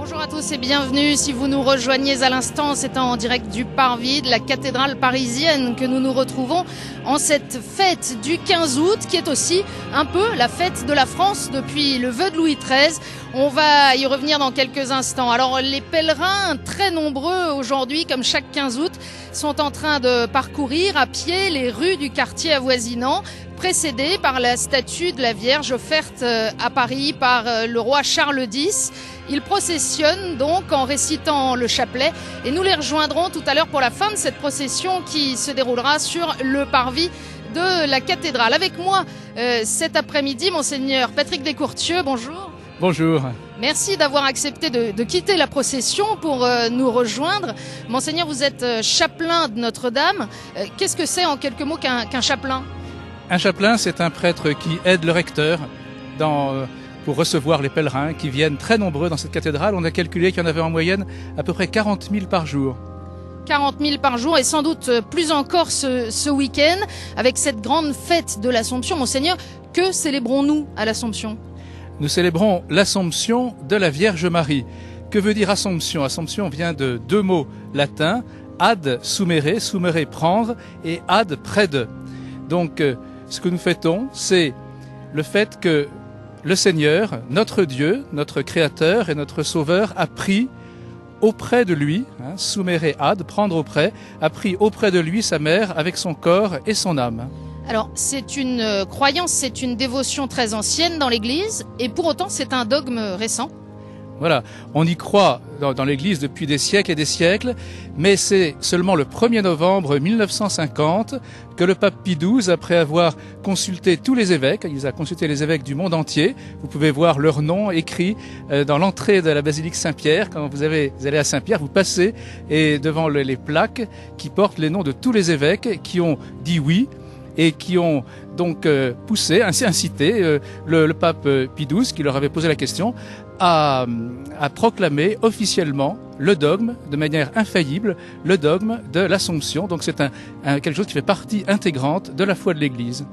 Bonjour à tous et bienvenue. Si vous nous rejoignez à l'instant, c'est en direct du Parvis, de la cathédrale parisienne, que nous nous retrouvons en cette fête du 15 août, qui est aussi un peu la fête de la France depuis le vœu de Louis XIII. On va y revenir dans quelques instants. Alors les pèlerins, très nombreux aujourd'hui, comme chaque 15 août, sont en train de parcourir à pied les rues du quartier avoisinant, précédés par la statue de la Vierge offerte à Paris par le roi Charles X. Ils processionnent donc en récitant le chapelet et nous les rejoindrons tout à l'heure pour la fin de cette procession qui se déroulera sur le parvis de la cathédrale. Avec moi cet après-midi, Monseigneur Patrick Descourtieux, bonjour. Bonjour. Merci d'avoir accepté de quitter la procession pour nous rejoindre. Monseigneur, vous êtes chapelain de Notre-Dame. Qu'est-ce que c'est en quelques mots qu'un chapelain ? Un chapelain, c'est un prêtre qui aide le recteur pour recevoir les pèlerins qui viennent très nombreux dans cette cathédrale. On a calculé qu'il y en avait en moyenne à peu près 40 000 par jour. 40 000 par jour et sans doute plus encore ce week-end avec cette grande fête de l'Assomption. Monseigneur, que célébrons-nous à l'Assomption ? Nous célébrons l'Assomption de la Vierge Marie. Que veut dire Assomption ? Assomption vient de deux mots latins, ad sumere, sumere prendre, et ad près de. Donc ce que nous fêtons, c'est le fait que le Seigneur, notre Dieu, notre Créateur et notre Sauveur, a pris auprès de lui, sumere ad, prendre auprès, a pris auprès de lui sa mère avec son corps et son âme. Alors, c'est une croyance, c'est une dévotion très ancienne dans l'Église, et pour autant, c'est un dogme récent. Voilà, on y croit dans l'Église depuis des siècles et des siècles, mais c'est seulement le 1er novembre 1950 que le pape Pie XII, après avoir consulté tous les évêques, il a consulté les évêques du monde entier, vous pouvez voir leurs noms écrits dans l'entrée de la basilique Saint-Pierre. Quand vous allez à Saint-Pierre, vous passez et devant les plaques qui portent les noms de tous les évêques qui ont dit oui, et qui ont donc incité le pape Pie XII, qui leur avait posé la question, à proclamer officiellement le dogme, de manière infaillible, le dogme de l'Assomption. Donc c'est quelque chose qui fait partie intégrante de la foi de l'Église.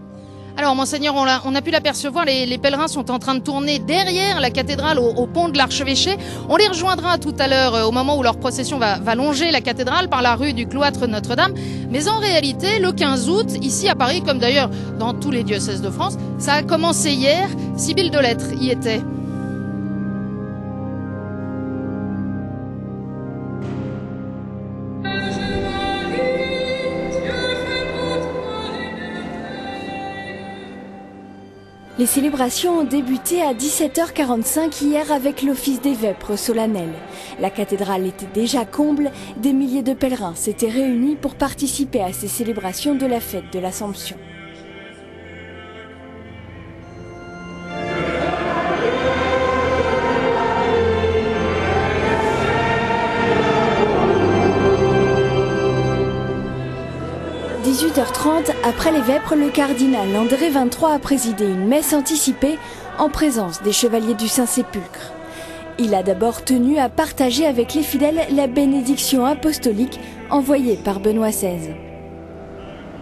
Alors, Monseigneur, on a pu l'apercevoir, les pèlerins sont en train de tourner derrière la cathédrale au pont de l'Archevêché. On les rejoindra tout à l'heure au moment où leur procession va longer la cathédrale par la rue du cloître Notre-Dame. Mais en réalité, le 15 août, ici à Paris, comme d'ailleurs dans tous les diocèses de France, ça a commencé hier. Sybille Delettre y était. Les célébrations ont débuté à 17h45 hier avec l'office des vêpres solennelles. La cathédrale était déjà comble, des milliers de pèlerins s'étaient réunis pour participer à ces célébrations de la fête de l'Assomption. À 18h30, après les vêpres, le cardinal André XXIII a présidé une messe anticipée en présence des chevaliers du Saint-Sépulcre. Il a d'abord tenu à partager avec les fidèles la bénédiction apostolique envoyée par Benoît XVI.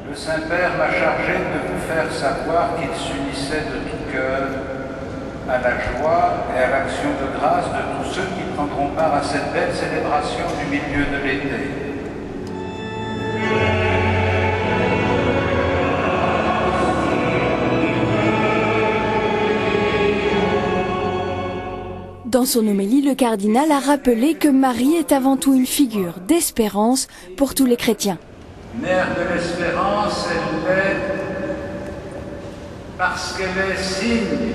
Le Saint-Père m'a chargé de vous faire savoir qu'il s'unissait de tout cœur à la joie et à l'action de grâce de tous ceux qui prendront part à cette belle célébration du milieu de l'été. Dans son homélie, le cardinal a rappelé que Marie est avant tout une figure d'espérance pour tous les chrétiens. Mère de l'espérance, elle l'est parce qu'elle est signe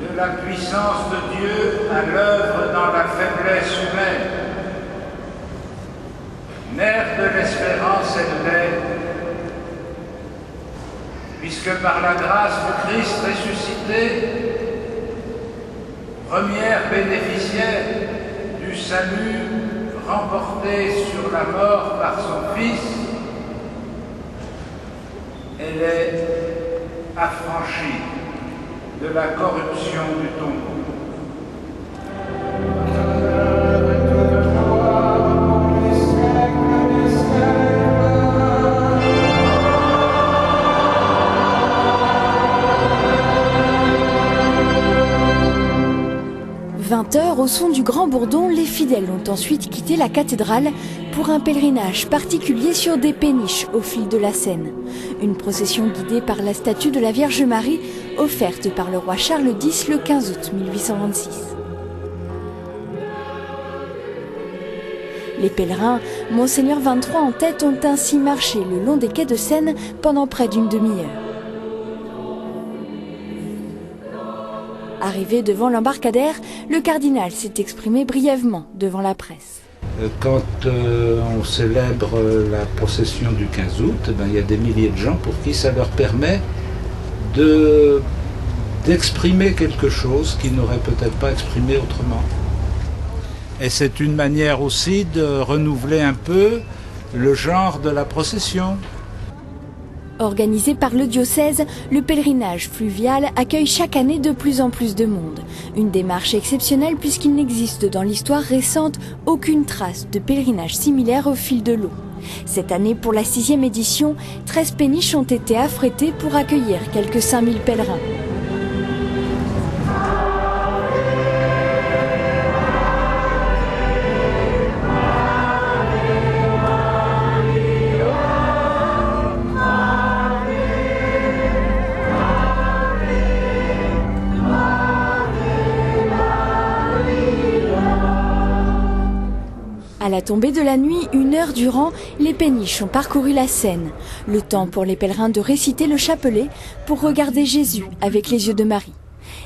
de la puissance de Dieu à l'œuvre dans la faiblesse humaine. Mère de l'espérance, elle l'est puisque par la grâce de Christ ressuscité, première bénéficiaire du salut remporté sur la mort par son Fils, elle est affranchie de la corruption du tombeau. 20h, au son du grand bourdon, les fidèles ont ensuite quitté la cathédrale pour un pèlerinage particulier sur des péniches au fil de la Seine. Une procession guidée par la statue de la Vierge Marie, offerte par le roi Charles X le 15 août 1826. Les pèlerins, Monseigneur 23 en tête, ont ainsi marché le long des quais de Seine pendant près d'une demi-heure. Arrivé devant l'embarcadère, le cardinal s'est exprimé brièvement devant la presse. Quand on célèbre la procession du 15 août, il y a des milliers de gens pour qui ça leur permet d'exprimer quelque chose qu'ils n'auraient peut-être pas exprimé autrement. Et c'est une manière aussi de renouveler un peu le genre de la procession. Organisé par le diocèse, le pèlerinage fluvial accueille chaque année de plus en plus de monde. Une démarche exceptionnelle puisqu'il n'existe dans l'histoire récente aucune trace de pèlerinage similaire au fil de l'eau. Cette année, pour la 6e édition, 13 péniches ont été affrétées pour accueillir quelques 5000 pèlerins. À la tombée de la nuit, 1 heure durant, les péniches ont parcouru la Seine. Le temps pour les pèlerins de réciter le chapelet pour regarder Jésus avec les yeux de Marie.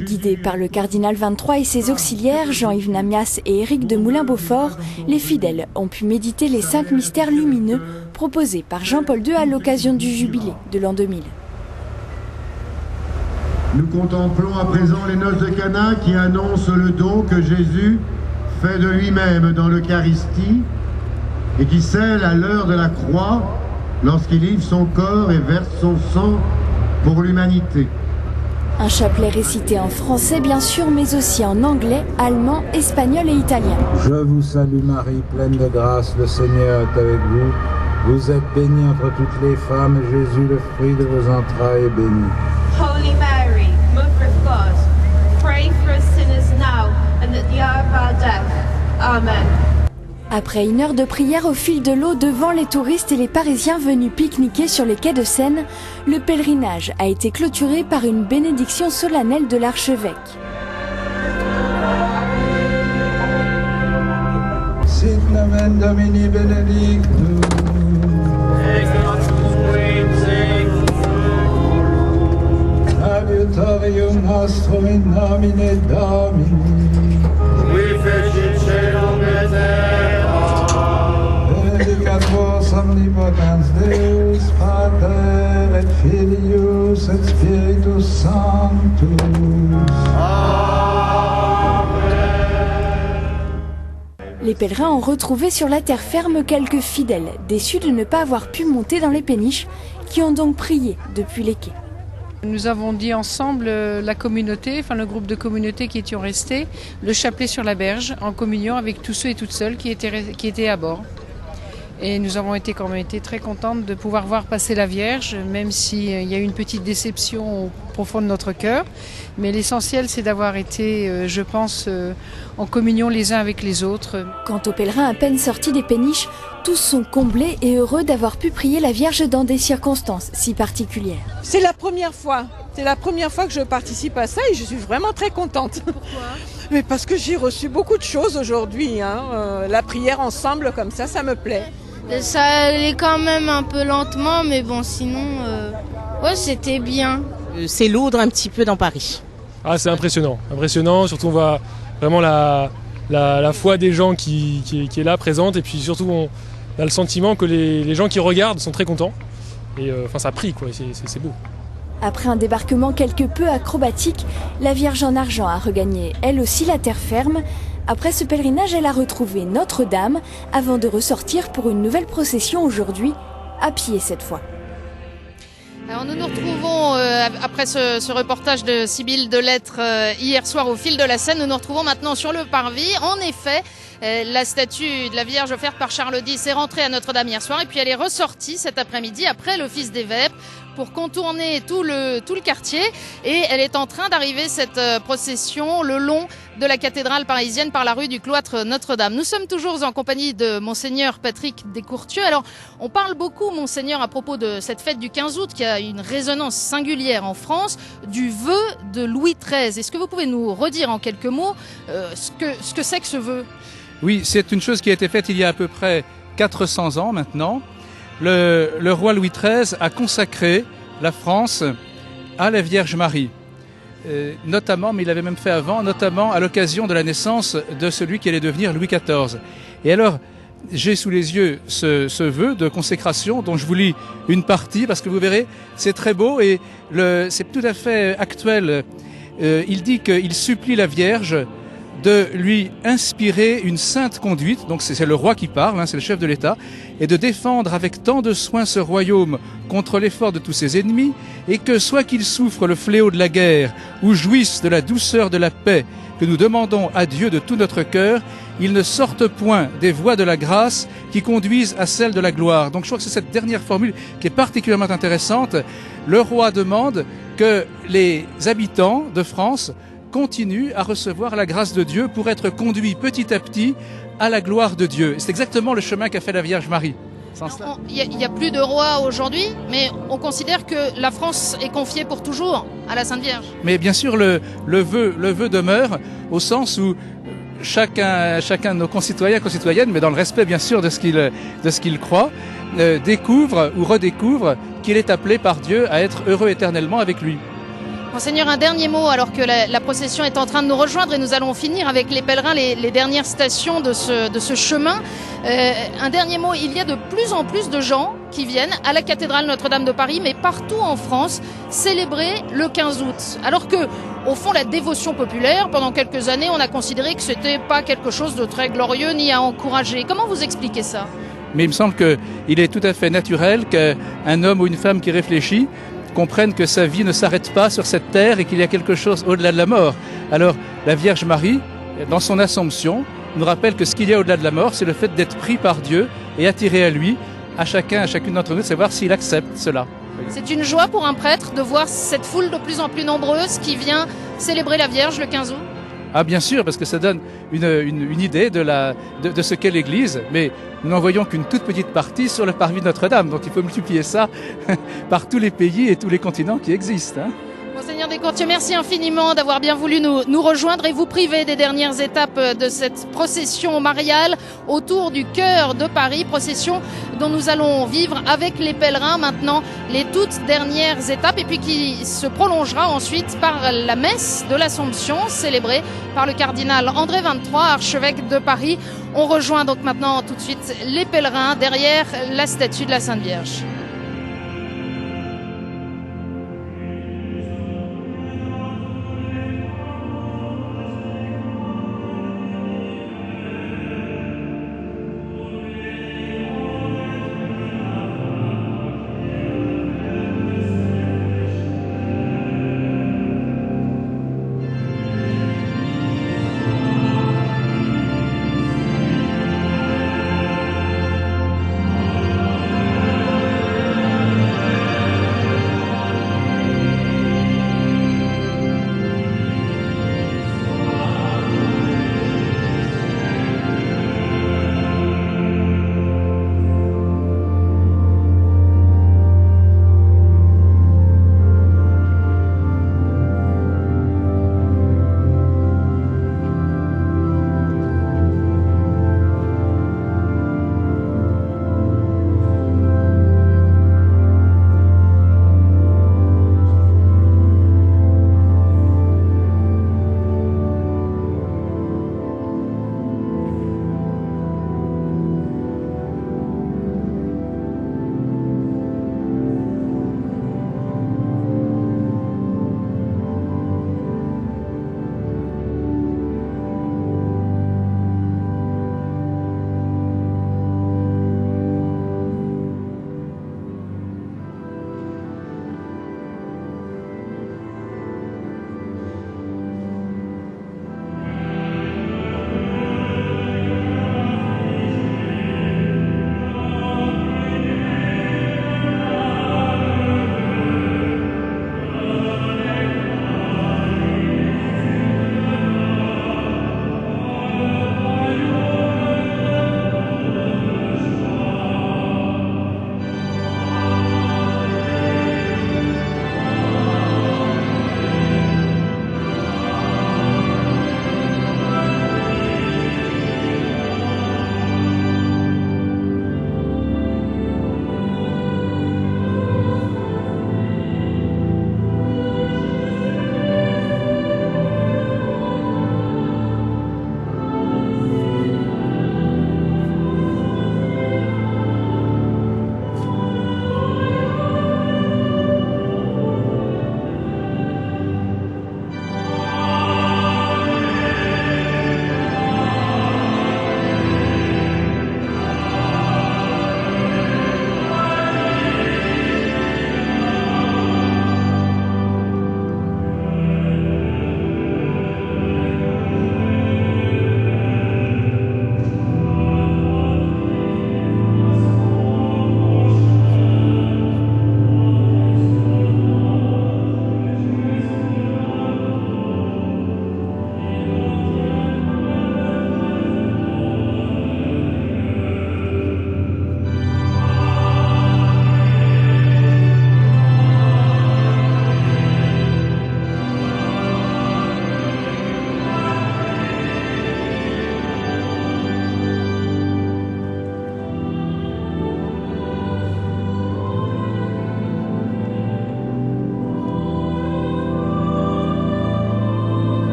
Guidés par le cardinal 23 et ses auxiliaires, Jean-Yves Namias et Éric de Moulin-Beaufort, les fidèles ont pu méditer les 5 mystères lumineux proposés par Jean-Paul II à l'occasion du jubilé de l'an 2000. Nous contemplons à présent les noces de Cana qui annoncent le don que Jésus fait de lui-même dans l'Eucharistie et qui scelle à l'heure de la croix lorsqu'il livre son corps et verse son sang pour l'humanité. Un chapelet récité en français bien sûr, mais aussi en anglais, allemand, espagnol et italien. Je vous salue Marie, pleine de grâce, le Seigneur est avec vous. Vous êtes bénie entre toutes les femmes, et Jésus, le fruit de vos entrailles, est béni. Holy Mary, Mother of God, pray for us sinners now and at the hour of our death. Amen. Après 1 heure de prière au fil de l'eau devant les touristes et les Parisiens venus pique-niquer sur les quais de Seine, le pèlerinage a été clôturé par une bénédiction solennelle de l'archevêque. Sit nomen Domini benedictum. Adiutorium nostrum in nomine Domini. We fecit celum et terra. Benedicator omnipotens Deus, Pater et Filius et Spiritus Sanctus. Les pèlerins ont retrouvé sur la terre ferme quelques fidèles, déçus de ne pas avoir pu monter dans les péniches, qui ont donc prié depuis les quais. Nous avons dit ensemble, la communauté, enfin le groupe de communauté qui étions restés, le chapelet sur la berge, en communion avec tous ceux et toutes celles qui étaient à bord. Et nous avons été quand même été très contentes de pouvoir voir passer la Vierge, même s'il y a eu une petite déception au profond de notre cœur. Mais l'essentiel, c'est d'avoir été, je pense, en communion les uns avec les autres. Quant aux pèlerins à peine sortis des péniches, tous sont comblés et heureux d'avoir pu prier la Vierge dans des circonstances si particulières. C'est la première fois. C'est la première fois que je participe à ça et je suis vraiment très contente. Pourquoi ? Mais parce que j'ai reçu beaucoup de choses aujourd'hui. La prière ensemble comme ça me plaît. Ça allait quand même un peu lentement, mais bon, sinon, ouais, c'était bien. C'est lourd un petit peu dans Paris. Ah, c'est impressionnant, surtout on voit vraiment la foi des gens qui est là, présente, et puis surtout on a le sentiment que les gens qui regardent sont très contents, et ça prie, quoi, c'est beau. Après un débarquement quelque peu acrobatique, la Vierge en argent a regagné elle aussi la terre ferme. Après ce pèlerinage, elle a retrouvé Notre-Dame avant de ressortir pour une nouvelle procession aujourd'hui, à pied cette fois. Alors nous nous retrouvons, après ce reportage de Sybille Delettre hier soir au fil de la Seine, nous nous retrouvons maintenant sur le parvis. En effet, la statue de la Vierge offerte par Charles X est rentrée à Notre-Dame hier soir et puis elle est ressortie cet après-midi après l'office des vêpres pour contourner tout le quartier. Et elle est en train d'arriver, cette procession, le long de la cathédrale parisienne par la rue du Cloître Notre-Dame. Nous sommes toujours en compagnie de Monseigneur Patrick Descourtieux. Alors, on parle beaucoup, Monseigneur, à propos de cette fête du 15 août qui a une résonance singulière en France, du vœu de Louis XIII. Est-ce que vous pouvez nous redire en quelques mots ce que c'est que ce vœu? Oui, c'est une chose qui a été faite il y a à peu près 400 ans maintenant. Le roi Louis XIII a consacré la France à la Vierge Marie. Notamment, mais il l'avait même fait avant, notamment à l'occasion de la naissance de celui qui allait devenir Louis XIV. Et alors, j'ai sous les yeux ce vœu de consécration dont je vous lis une partie parce que vous verrez, c'est très beau et c'est tout à fait actuel. Il dit qu'il supplie la Vierge de lui inspirer une sainte conduite, donc c'est le roi qui parle, hein, c'est le chef de l'État, et de défendre avec tant de soin ce royaume contre l'effort de tous ses ennemis, et que soit qu'il souffre le fléau de la guerre ou jouisse de la douceur de la paix que nous demandons à Dieu de tout notre cœur, il ne sorte point des voies de la grâce qui conduisent à celle de la gloire. Donc je crois que c'est cette dernière formule qui est particulièrement intéressante. Le roi demande que les habitants de France continue à recevoir la grâce de Dieu pour être conduit petit à petit à la gloire de Dieu. C'est exactement le chemin qu'a fait la Vierge Marie. Il n'y a plus de roi aujourd'hui, mais on considère que la France est confiée pour toujours à la Sainte Vierge. Mais bien sûr, le vœu demeure au sens où chacun de nos concitoyens et concitoyennes, mais dans le respect bien sûr de ce qu'il croit, découvre ou redécouvre qu'il est appelé par Dieu à être heureux éternellement avec lui. Monseigneur, un dernier mot alors que la procession est en train de nous rejoindre et nous allons finir avec les pèlerins, les dernières stations de ce chemin. Un dernier mot, il y a de plus en plus de gens qui viennent à la cathédrale Notre-Dame de Paris, mais partout en France, célébrer le 15 août. Alors que, au fond, la dévotion populaire, pendant quelques années, on a considéré que c'était pas quelque chose de très glorieux ni à encourager. Comment vous expliquez ça? Mais il me semble qu'il est tout à fait naturel qu'un homme ou une femme qui réfléchit comprennent que sa vie ne s'arrête pas sur cette terre et qu'il y a quelque chose au-delà de la mort. Alors, la Vierge Marie, dans son Assomption, nous rappelle que ce qu'il y a au-delà de la mort, c'est le fait d'être pris par Dieu et attiré à lui, à chacune d'entre nous, de savoir s'il accepte cela. C'est une joie pour un prêtre de voir cette foule de plus en plus nombreuse qui vient célébrer la Vierge le 15 août. Ah bien sûr, parce que ça donne une idée de ce qu'est l'Église, mais nous n'en voyons qu'une toute petite partie sur le parvis de Notre-Dame, donc il faut multiplier ça par tous les pays et tous les continents qui existent. Hein. Monseigneur Descourtieux, merci infiniment d'avoir bien voulu nous rejoindre et vous priver des dernières étapes de cette procession mariale autour du cœur de Paris, procession dont nous allons vivre avec les pèlerins maintenant les toutes dernières étapes et puis qui se prolongera ensuite par la messe de l'Assomption célébrée par le cardinal André XXIII, archevêque de Paris. On rejoint donc maintenant tout de suite les pèlerins derrière la statue de la Sainte Vierge.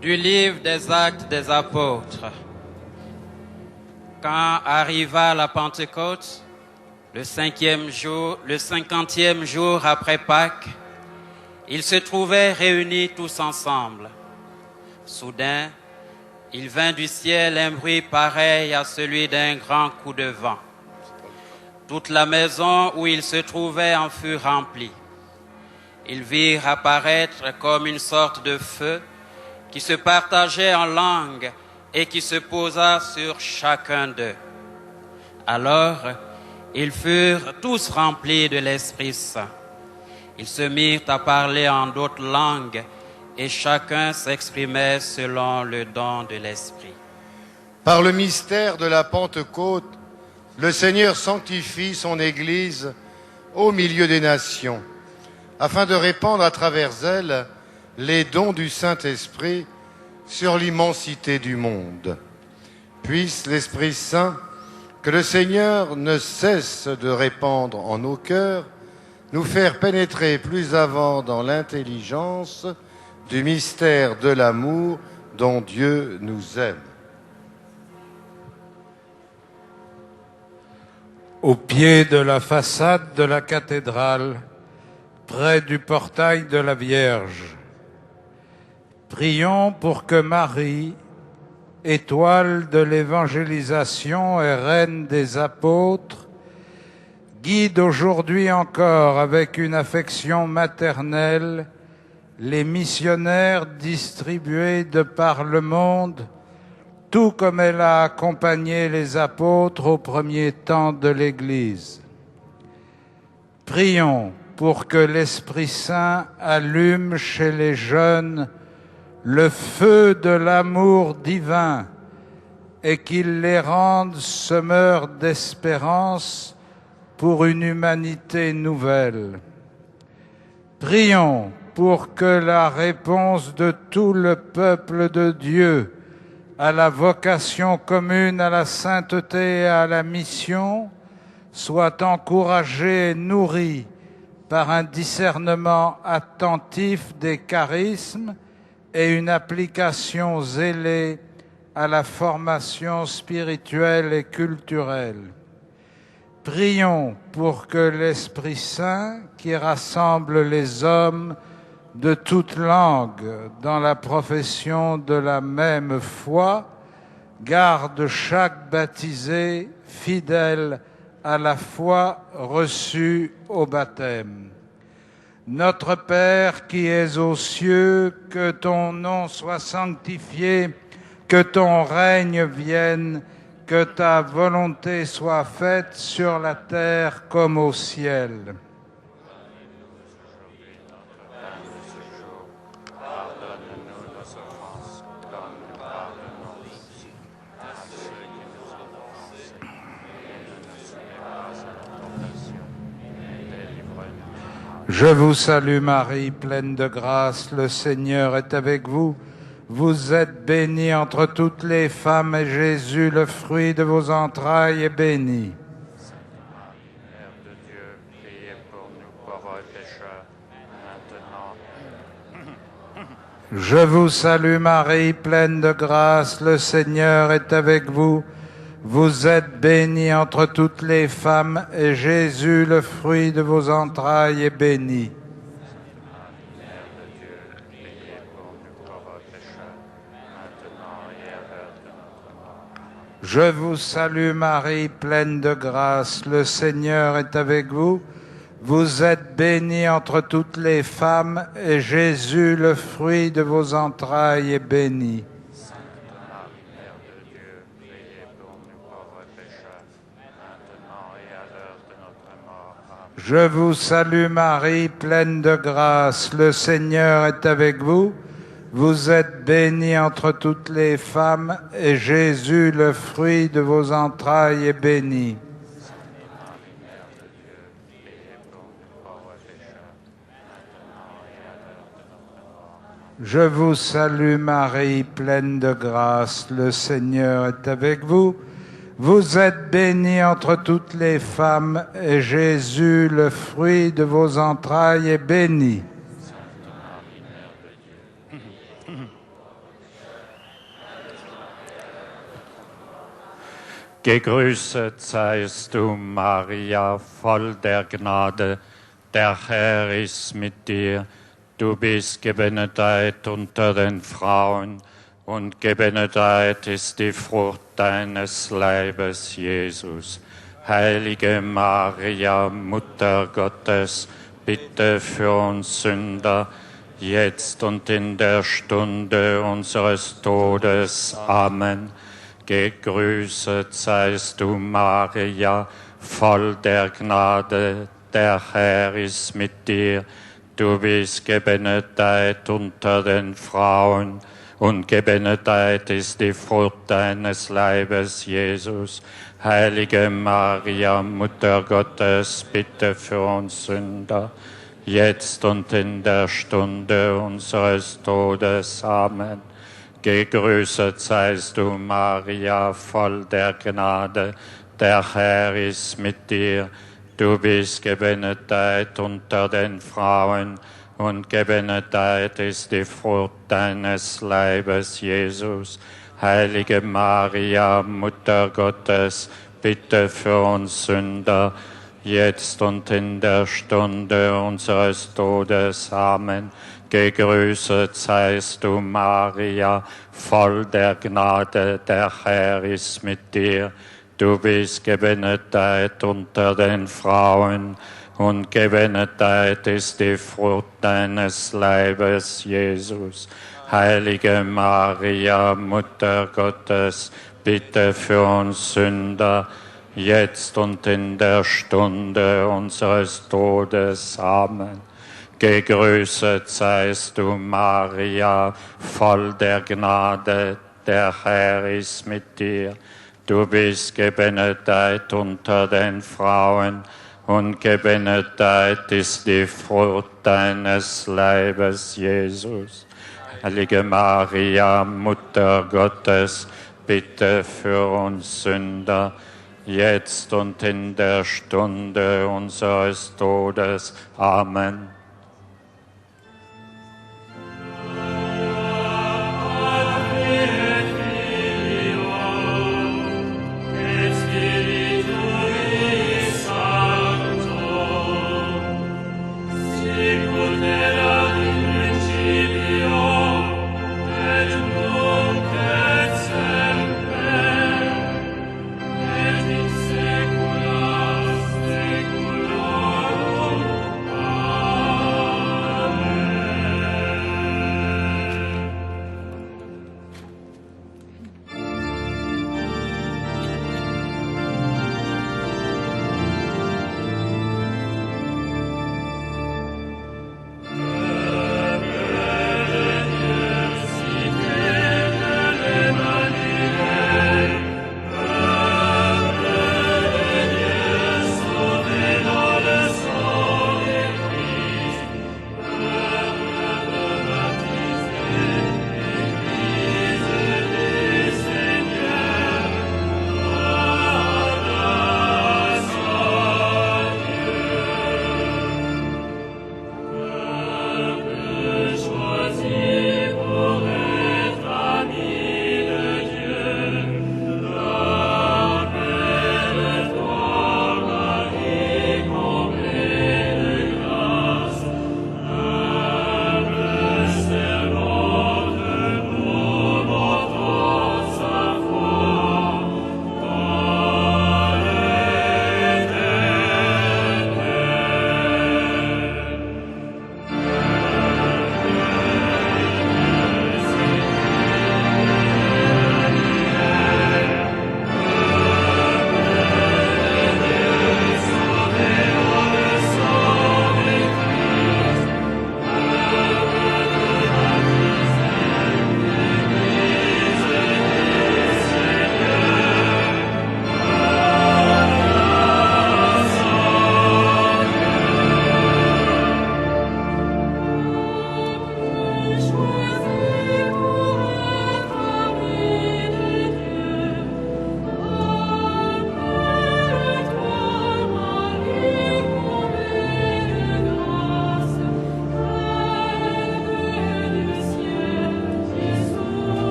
Du livre des Actes des Apôtres. Quand arriva la Pentecôte, le 50e jour après Pâques, ils se trouvaient réunis tous ensemble. Soudain, il vint du ciel un bruit pareil à celui d'un grand coup de vent. Toute la maison où ils se trouvaient en fut remplie. Ils virent apparaître comme une sorte de feu qui se partageait en langues et qui se posa sur chacun d'eux. Alors, ils furent tous remplis de l'Esprit Saint. Ils se mirent à parler en d'autres langues et chacun s'exprimait selon le don de l'Esprit. Par le mystère de la Pentecôte, le Seigneur sanctifie son Église au milieu des nations, afin de répandre à travers elle les dons du Saint-Esprit sur l'immensité du monde. Puisse l'Esprit Saint, que le Seigneur ne cesse de répandre en nos cœurs, nous faire pénétrer plus avant dans l'intelligence du mystère de l'amour dont Dieu nous aime. Au pied de la façade de la cathédrale, près du portail de la Vierge, prions pour que Marie, étoile de l'évangélisation et reine des apôtres, guide aujourd'hui encore avec une affection maternelle les missionnaires distribués de par le monde, tout comme elle a accompagné les apôtres au premier temps de l'Église. Prions pour que l'Esprit Saint allume chez les jeunes le feu de l'amour divin et qu'il les rende semeurs d'espérance pour une humanité nouvelle. Prions pour que la réponse de tout le peuple de Dieu à la vocation commune à la sainteté et à la mission soit encouragée et nourrie par un discernement attentif des charismes et une application zélée à la formation spirituelle et culturelle. Prions pour que l'Esprit Saint, qui rassemble les hommes de toutes langues dans la profession de la même foi, garde chaque baptisé fidèle à la foi reçue au baptême. Notre Père qui es aux cieux, que ton nom soit sanctifié, que ton règne vienne, que ta volonté soit faite sur la terre comme au ciel. Je vous salue Marie, pleine de grâce, le Seigneur est avec vous. Vous êtes bénie entre toutes les femmes et Jésus, le fruit de vos entrailles, est béni. Sainte Marie, Mère de Dieu, priez pour nous pauvres pécheurs, maintenant. Je vous salue Marie, pleine de grâce, le Seigneur est avec vous. Vous êtes bénie entre toutes les femmes, et Jésus, le fruit de vos entrailles, est béni. Sainte Marie, Mère de Dieu, priez pour nous pauvres pécheurs, maintenant et à l'heure de notre mort. Je vous salue Marie, pleine de grâce, le Seigneur est avec vous. Vous êtes bénie entre toutes les femmes, et Jésus, le fruit de vos entrailles, est béni. Je vous salue Marie, pleine de grâce, le Seigneur est avec vous. Vous êtes bénie entre toutes les femmes, et Jésus, le fruit de vos entrailles, est béni. Je vous salue Marie, pleine de grâce, le Seigneur est avec vous. Vous êtes bénie entre toutes les femmes, et Jésus, le fruit de vos entrailles, est béni. Gegrüßet seist du, Maria, voll der Gnade, der Herr ist mit dir. Du bist gebenedeit unter den Frauen, und gebenedeit ist die Frucht deines Leibes, Jesus. Heilige Maria, Mutter Gottes, bitte für uns Sünder, jetzt und in der Stunde unseres Todes. Amen. Gegrüßet seist du, Maria, voll der Gnade, der Herr ist mit dir. Du bist gebenedeit unter den Frauen, und gebenedeit ist die Frucht deines Leibes, Jesus. Heilige Maria, Mutter Gottes, bitte für uns Sünder, jetzt und in der Stunde unseres Todes. Amen. Gegrüßet seist du, Maria, voll der Gnade, der Herr ist mit dir. Du bist gebenedeit unter den Frauen, und gebenedeit ist die Frucht deines Leibes, Jesus. Heilige Maria, Mutter Gottes, bitte für uns Sünder, jetzt und in der Stunde unseres Todes. Amen. Gegrüßet seist du, Maria, voll der Gnade, der Herr ist mit dir. Du bist gebenedeit unter den Frauen, und gebenedeit ist die Frucht deines Leibes, Jesus. Heilige Maria, Mutter Gottes, bitte für uns Sünder, jetzt und in der Stunde unseres Todes. Amen. Gegrüßet seist du, Maria, voll der Gnade, der Herr ist mit dir. Du bist gebenedeit unter den Frauen, und gebenedeit ist die Frucht deines Leibes, Jesus. Heilige Maria, Mutter Gottes, bitte für uns Sünder, jetzt und in der Stunde unseres Todes. Amen. Amen.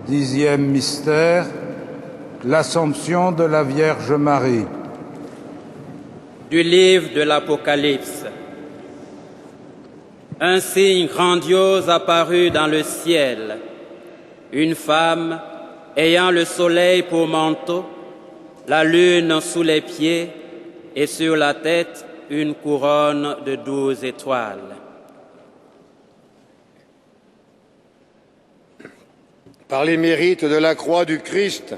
10e mystère, l'Assomption de la Vierge Marie. Du livre de l'Apocalypse. Un signe grandiose apparut dans le ciel. Une femme ayant le soleil pour manteau, la lune sous les pieds et sur la tête une couronne de 12 étoiles. Par les mérites de la croix du Christ,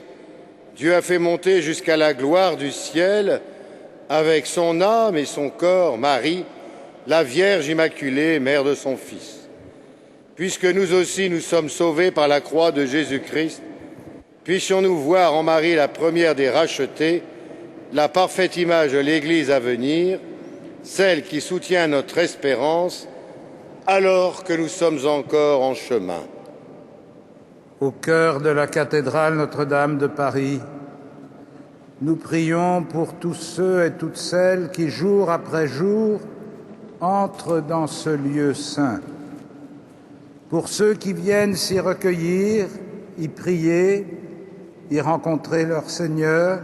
Dieu a fait monter jusqu'à la gloire du ciel, avec son âme et son corps, Marie, la Vierge Immaculée, mère de son Fils. Puisque nous aussi nous sommes sauvés par la croix de Jésus-Christ, puissions-nous voir en Marie la première des rachetés, la parfaite image de l'Église à venir, celle qui soutient notre espérance, alors que nous sommes encore en chemin. Au cœur de la cathédrale Notre-Dame de Paris, nous prions pour tous ceux et toutes celles qui, jour après jour, entrent dans ce lieu saint. Pour ceux qui viennent s'y recueillir, y prier, y rencontrer leur Seigneur.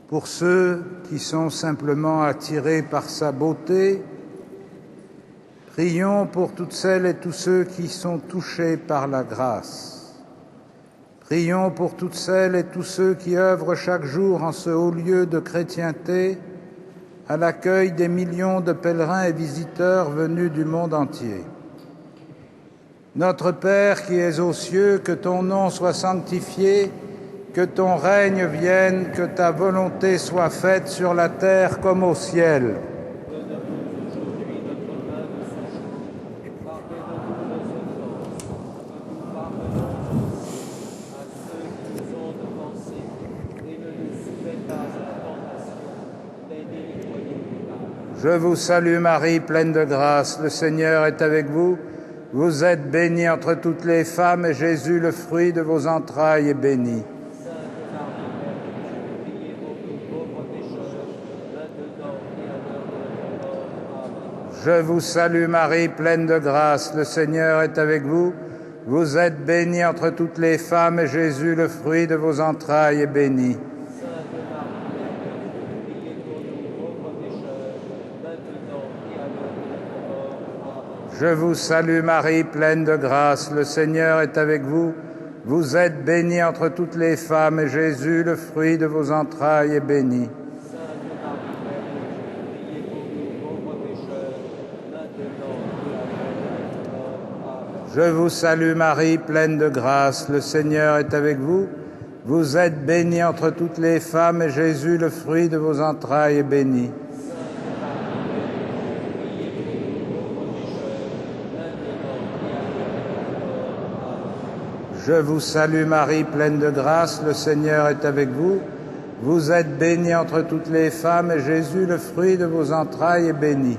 Pour ceux qui sont simplement attirés par sa beauté, prions pour toutes celles et tous ceux qui sont touchés par la grâce. Prions pour toutes celles et tous ceux qui œuvrent chaque jour en ce haut lieu de chrétienté à l'accueil des millions de pèlerins et visiteurs venus du monde entier. Notre Père qui es aux cieux, que ton nom soit sanctifié, que ton règne vienne, que ta volonté soit faite sur la terre comme au ciel. Je vous salue Marie, pleine de grâce, le Seigneur est avec vous. Vous êtes bénie entre toutes les femmes et Jésus, le fruit de vos entrailles, est béni. Je vous salue Marie, pleine de grâce, le Seigneur est avec vous. Vous êtes bénie entre toutes les femmes et Jésus, le fruit de vos entrailles, est béni. Je vous salue Marie, pleine de grâce, le Seigneur est avec vous. Vous êtes bénie entre toutes les femmes et Jésus, le fruit de vos entrailles, est béni. Je vous salue Marie, pleine de grâce, le Seigneur est avec vous. Vous êtes bénie entre toutes les femmes et Jésus, le fruit de vos entrailles, est béni. Je vous salue Marie, pleine de grâce, le Seigneur est avec vous. Vous êtes bénie entre toutes les femmes et Jésus, le fruit de vos entrailles, est béni.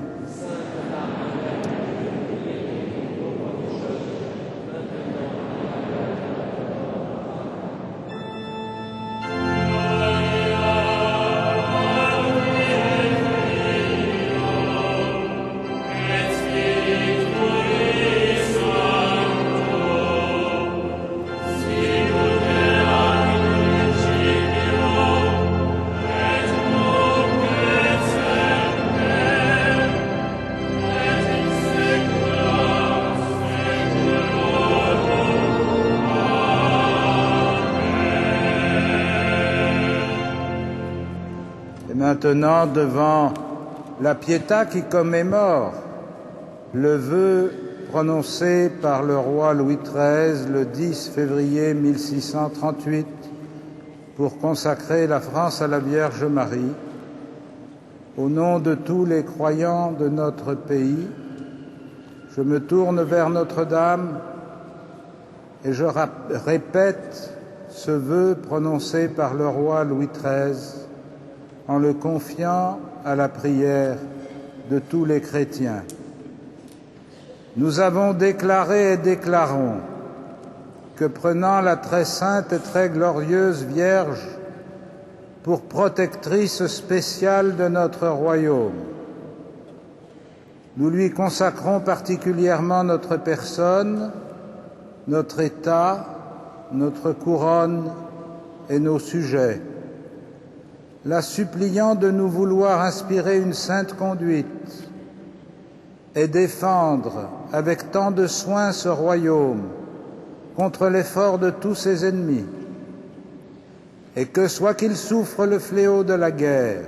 Maintenant, devant la Pietà qui commémore le vœu prononcé par le roi Louis XIII le 10 février 1638 pour consacrer la France à la Vierge Marie, au nom de tous les croyants de notre pays, je me tourne vers Notre-Dame et je répète ce vœu prononcé par le roi Louis XIII en le confiant à la prière de tous les chrétiens. Nous avons déclaré et déclarons que prenant la très sainte et très glorieuse Vierge pour protectrice spéciale de notre royaume, nous lui consacrons particulièrement notre personne notre État, notre couronne et nos sujets, la suppliant de nous vouloir inspirer une sainte conduite et défendre avec tant de soin ce royaume contre l'effort de tous ses ennemis, et que, soit qu'il souffre le fléau de la guerre,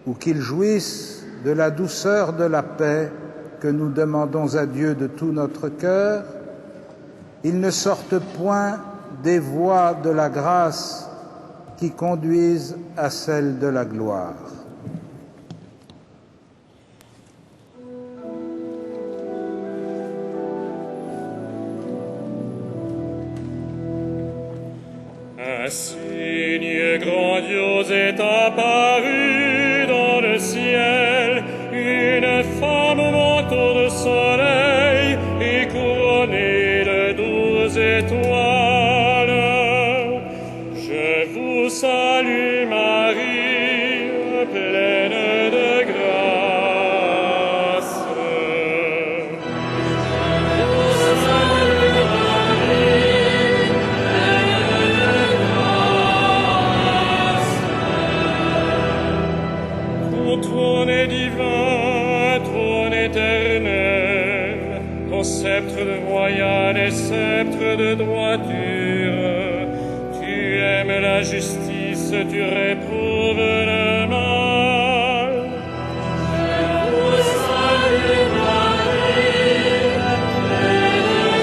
ou qu'il jouisse de la douceur de la paix que nous demandons à Dieu de tout notre cœur, il ne sorte point des voies de la grâce qui conduisent à celle de la gloire. Un signe grandiose est apparu dans le ciel, une femme au manteau de soleil et couronnée de 12 étoiles. Je vous salue Marie, pleine de grâce. Je vous salue Marie, ton trône est divin, trône éternel, ton sceptre de royal et sceptre de droiture. Tu aimes la justice, tu réprouves le mal. Je vous salue Marie, pleine de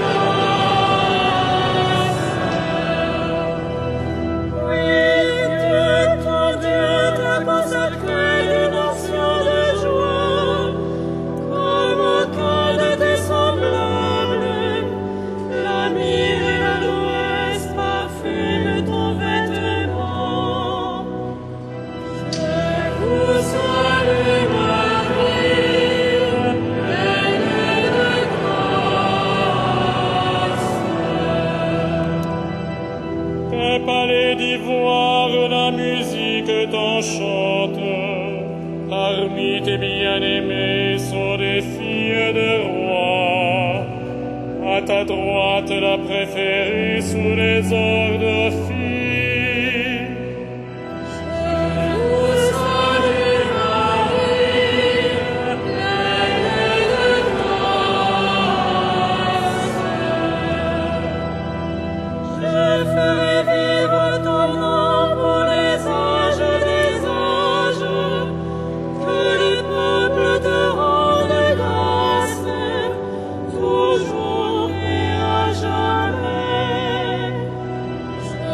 grâce. Oui, ton Dieu t'a consacré d'une onction de joie, comme aucun de tes semblables. La myrrhe et l'aloès parfument ton vêtement. Je vous salue Marie, pleine de grâce. Tes palais d'ivoire, la musique t'enchante. Parmi tes bien-aimés sont des filles de rois. À ta droite, la préférée sous les ordres de filles. Je vous salue Marie, pleine de grâce. Je ferai vivre ton nom pour les anges des anges, que les peuples te rendent grâce, toujours et à jamais. Je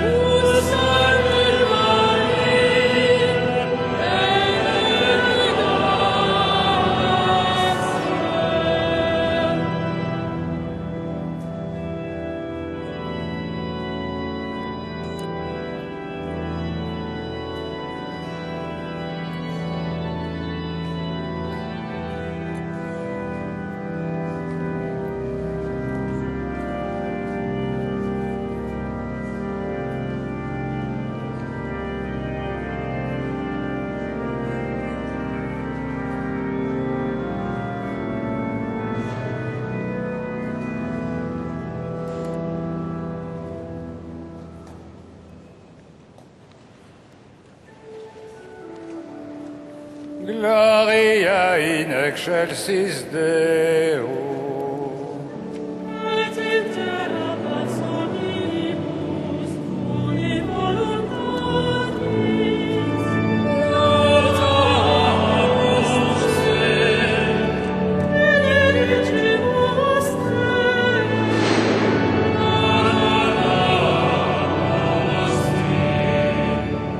vous salue Marie, pleine de grâce. Gloria in excelsis Deo. Et intera passionibus, boni voluntatis, laudamus te, benedicimus te, adoramus te,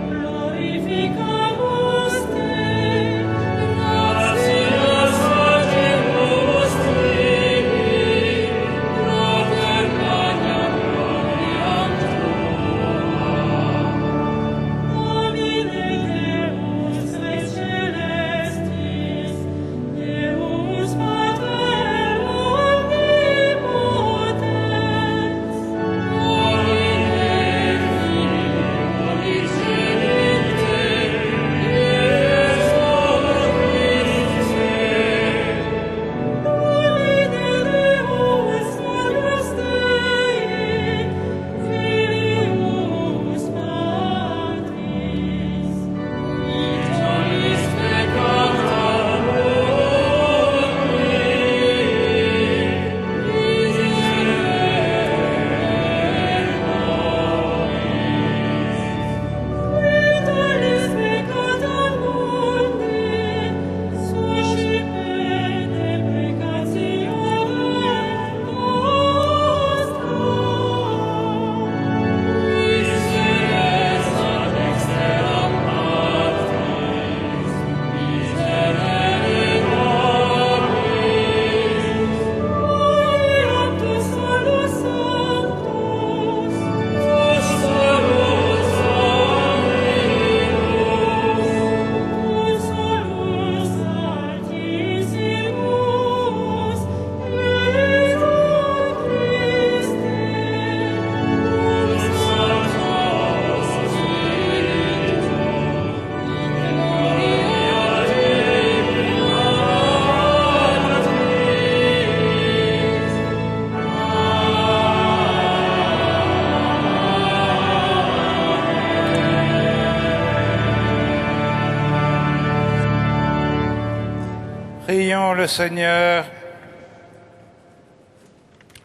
glorificamus te, gratias agimus te. Seigneur,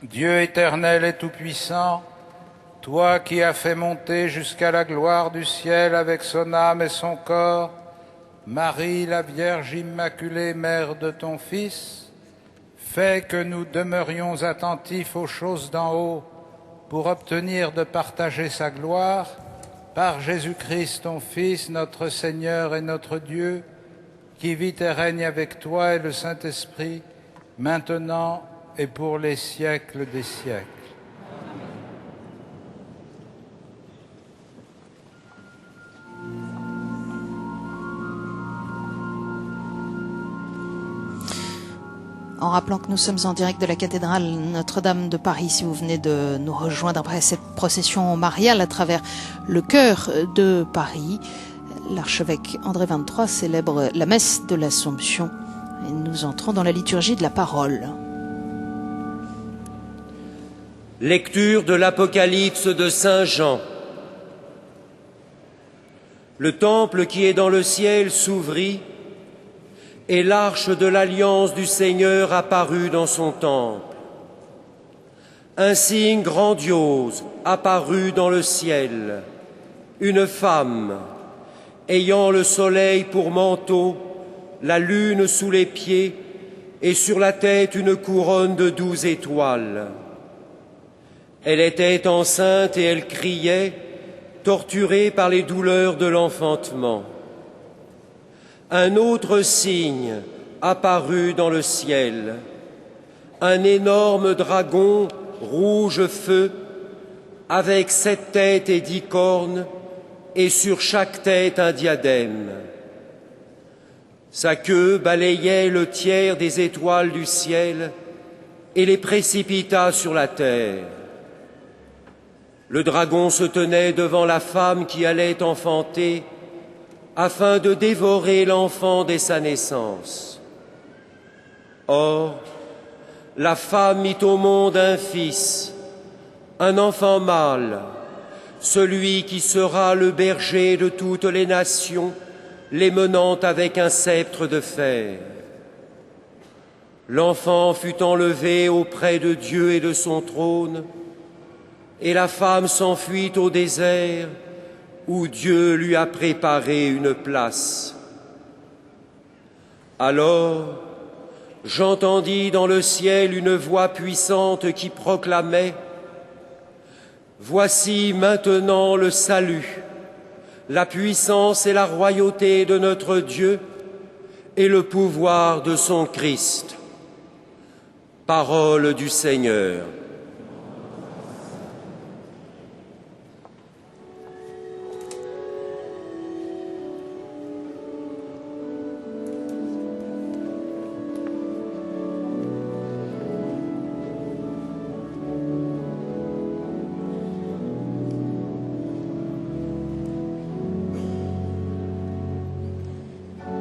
Dieu éternel et tout-puissant, toi qui as fait monter jusqu'à la gloire du ciel avec son âme et son corps, Marie, la Vierge Immaculée, Mère de ton Fils, fais que nous demeurions attentifs aux choses d'en haut pour obtenir de partager sa gloire par Jésus-Christ, ton Fils, notre Seigneur et notre Dieu, qui vit et règne avec toi et le Saint-Esprit, maintenant et pour les siècles des siècles. En rappelant que nous sommes en direct de la cathédrale Notre-Dame de Paris, si vous venez de nous rejoindre après cette procession mariale à travers le cœur de Paris, l'archevêque André XXIII célèbre la messe de l'Assomption et nous entrons dans la liturgie de la parole. Lecture de l'Apocalypse de Saint Jean. Le temple qui est dans le ciel s'ouvrit et l'arche de l'alliance du Seigneur apparut dans son temple. Un signe grandiose apparut dans le ciel, une femme ayant le soleil pour manteau, la lune sous les pieds et sur la tête une couronne de 12 étoiles. Elle était enceinte et elle criait, torturée par les douleurs de l'enfantement. Un autre signe apparut dans le ciel, un énorme dragon rouge feu, avec 7 têtes et 10 cornes, et sur chaque tête un diadème. Sa queue balayait le tiers des étoiles du ciel et les précipita sur la terre. Le dragon se tenait devant la femme qui allait enfanter, afin de dévorer l'enfant dès sa naissance. Or, la femme mit au monde un fils, un enfant mâle, celui qui sera le berger de toutes les nations, les menant avec un sceptre de fer. L'enfant fut enlevé auprès de Dieu et de son trône, et la femme s'enfuit au désert, où Dieu lui a préparé une place. Alors, j'entendis dans le ciel une voix puissante qui proclamait « Voici maintenant le salut, la puissance et la royauté de notre Dieu et le pouvoir de son Christ. » Parole du Seigneur.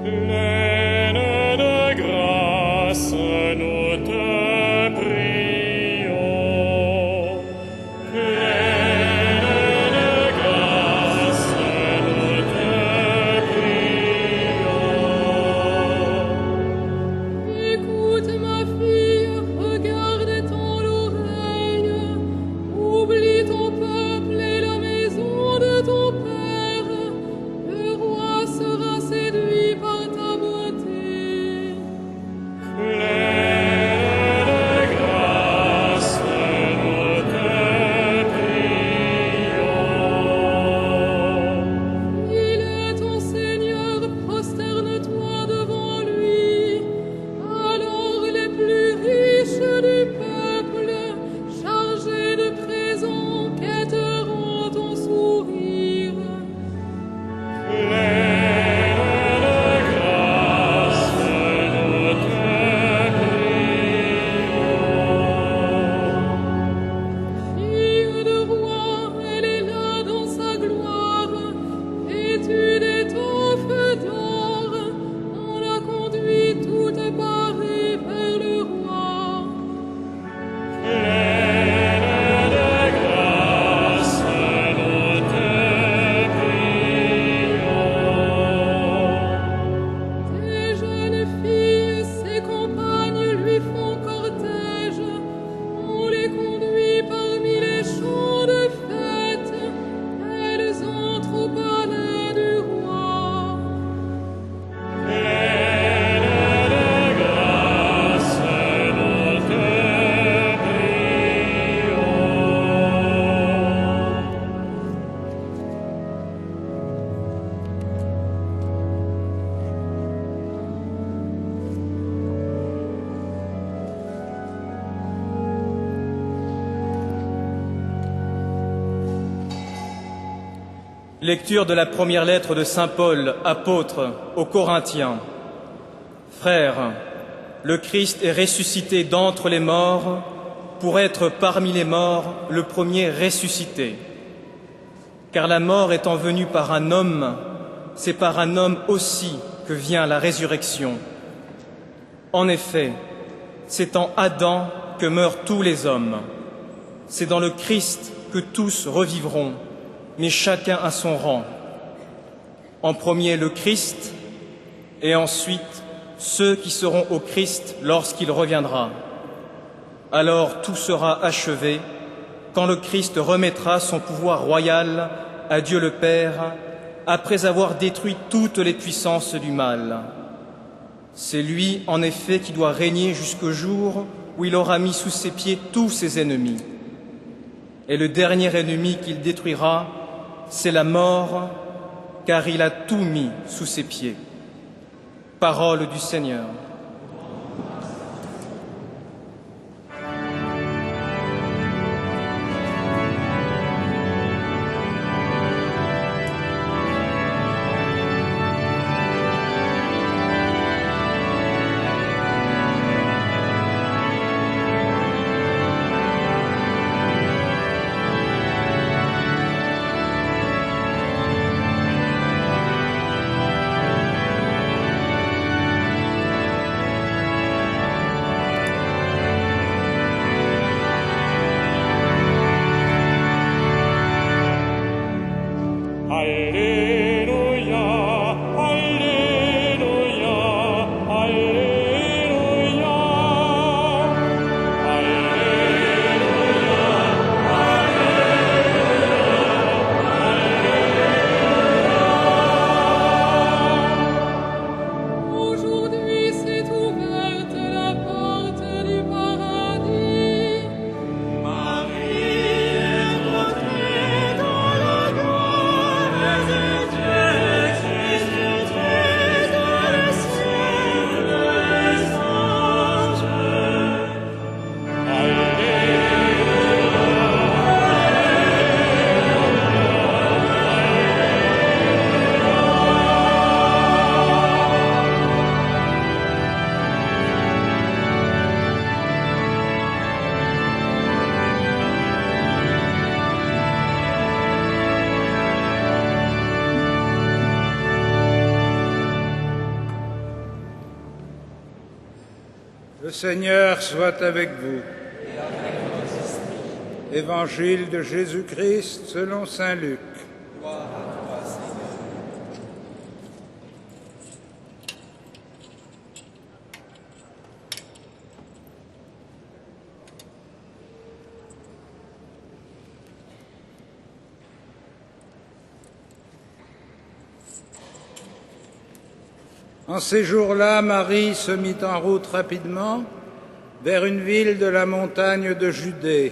Pleine de grâce, nous te prions. Lecture de la première lettre de saint Paul, apôtre, aux Corinthiens. Frères, le Christ est ressuscité d'entre les morts pour être parmi les morts le premier ressuscité. Car la mort étant venue par un homme, c'est par un homme aussi que vient la résurrection. En effet, c'est en Adam que meurent tous les hommes. C'est dans le Christ que tous revivront, mais chacun à son rang. En premier le Christ, et ensuite ceux qui seront au Christ lorsqu'il reviendra. Alors tout sera achevé quand le Christ remettra son pouvoir royal à Dieu le Père, après avoir détruit toutes les puissances du mal. C'est lui, en effet, qui doit régner jusqu'au jour où il aura mis sous ses pieds tous ses ennemis. Et le dernier ennemi qu'il détruira, c'est la mort, car il a tout mis sous ses pieds. Parole du Seigneur. Le Seigneur soit avec vous. Évangile de Jésus-Christ selon saint Luc. En ces jours-là, Marie se mit en route rapidement vers une ville de la montagne de Judée.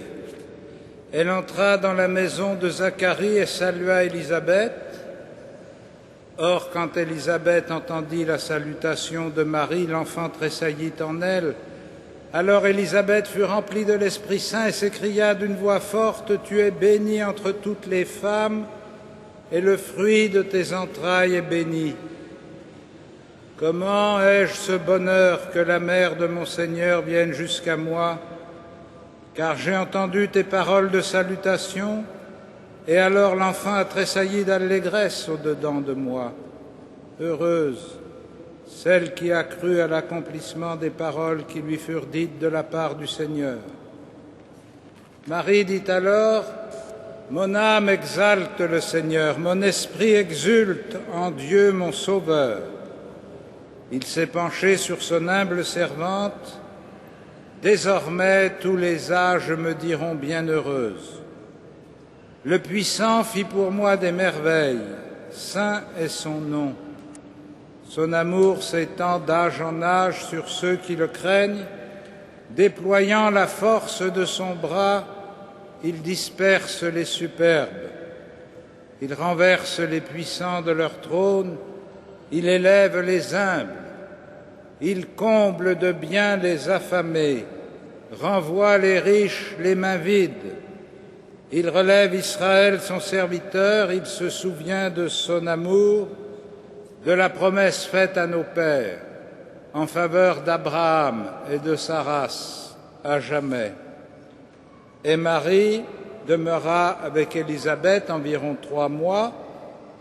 Elle entra dans la maison de Zacharie et salua Élisabeth. Or, quand Élisabeth entendit la salutation de Marie, l'enfant tressaillit en elle. Alors Élisabeth fut remplie de l'Esprit Saint et s'écria d'une voix forte, « Tu es bénie entre toutes les femmes, et le fruit de tes entrailles est béni. Comment ai-je ce bonheur que la mère de mon Seigneur vienne jusqu'à moi? Car j'ai entendu tes paroles de salutation, et alors l'enfant a tressailli d'allégresse au-dedans de moi. Heureuse celle qui a cru à l'accomplissement des paroles qui lui furent dites de la part du Seigneur. » Marie dit alors, « Mon âme exalte le Seigneur, mon esprit exulte en Dieu mon Sauveur. Il s'est penché sur son humble servante. Désormais, tous les âges me diront bienheureuse. Le Puissant fit pour moi des merveilles, saint est son nom. Son amour s'étend d'âge en âge sur ceux qui le craignent. Déployant la force de son bras, il disperse les superbes. Il renverse les puissants de leur trône. Il élève les humbles, il comble de biens les affamés, renvoie les riches les mains vides. Il relève Israël, son serviteur, il se souvient de son amour, de la promesse faite à nos pères en faveur d'Abraham et de sa race à jamais. Et Marie demeura avec Élisabeth environ 3 mois,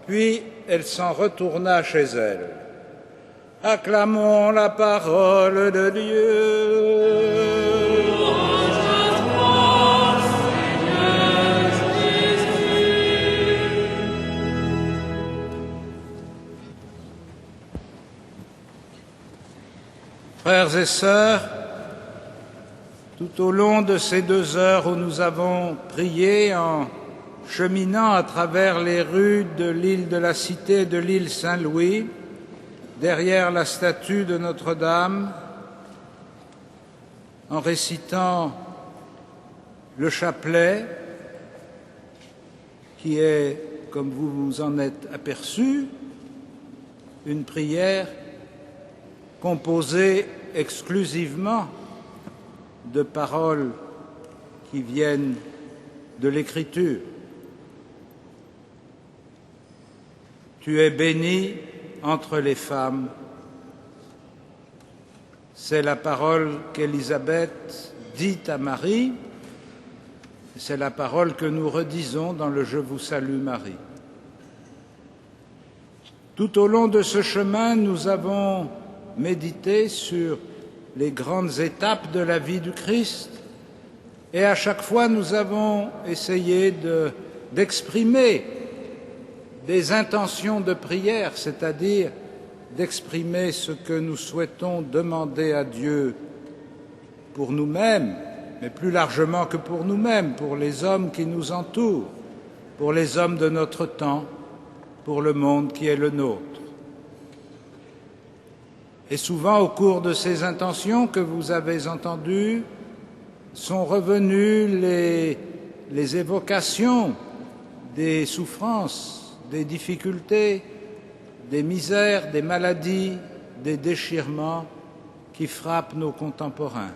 puis elle s'en retourna chez elle. Acclamons la parole de Dieu. Frères et sœurs, tout au long de ces 2 heures où nous avons prié en cheminant à travers les rues de l'île de la Cité et de l'île Saint-Louis, derrière la statue de Notre-Dame, en récitant le chapelet, qui est, comme vous vous en êtes aperçu, une prière composée exclusivement de paroles qui viennent de l'Écriture. Tu es bénie entre les femmes. C'est la parole qu'Élisabeth dit à Marie, c'est la parole que nous redisons dans le Je vous salue Marie. Tout au long de ce chemin, nous avons médité sur les grandes étapes de la vie du Christ et à chaque fois nous avons essayé d'exprimer des intentions de prière, c'est-à-dire d'exprimer ce que nous souhaitons demander à Dieu pour nous-mêmes, mais plus largement que pour nous-mêmes, pour les hommes qui nous entourent, pour les hommes de notre temps, pour le monde qui est le nôtre. Et souvent, au cours de ces intentions que vous avez entendues, sont revenues les évocations des souffrances, des difficultés, des misères, des maladies, des déchirements qui frappent nos contemporains.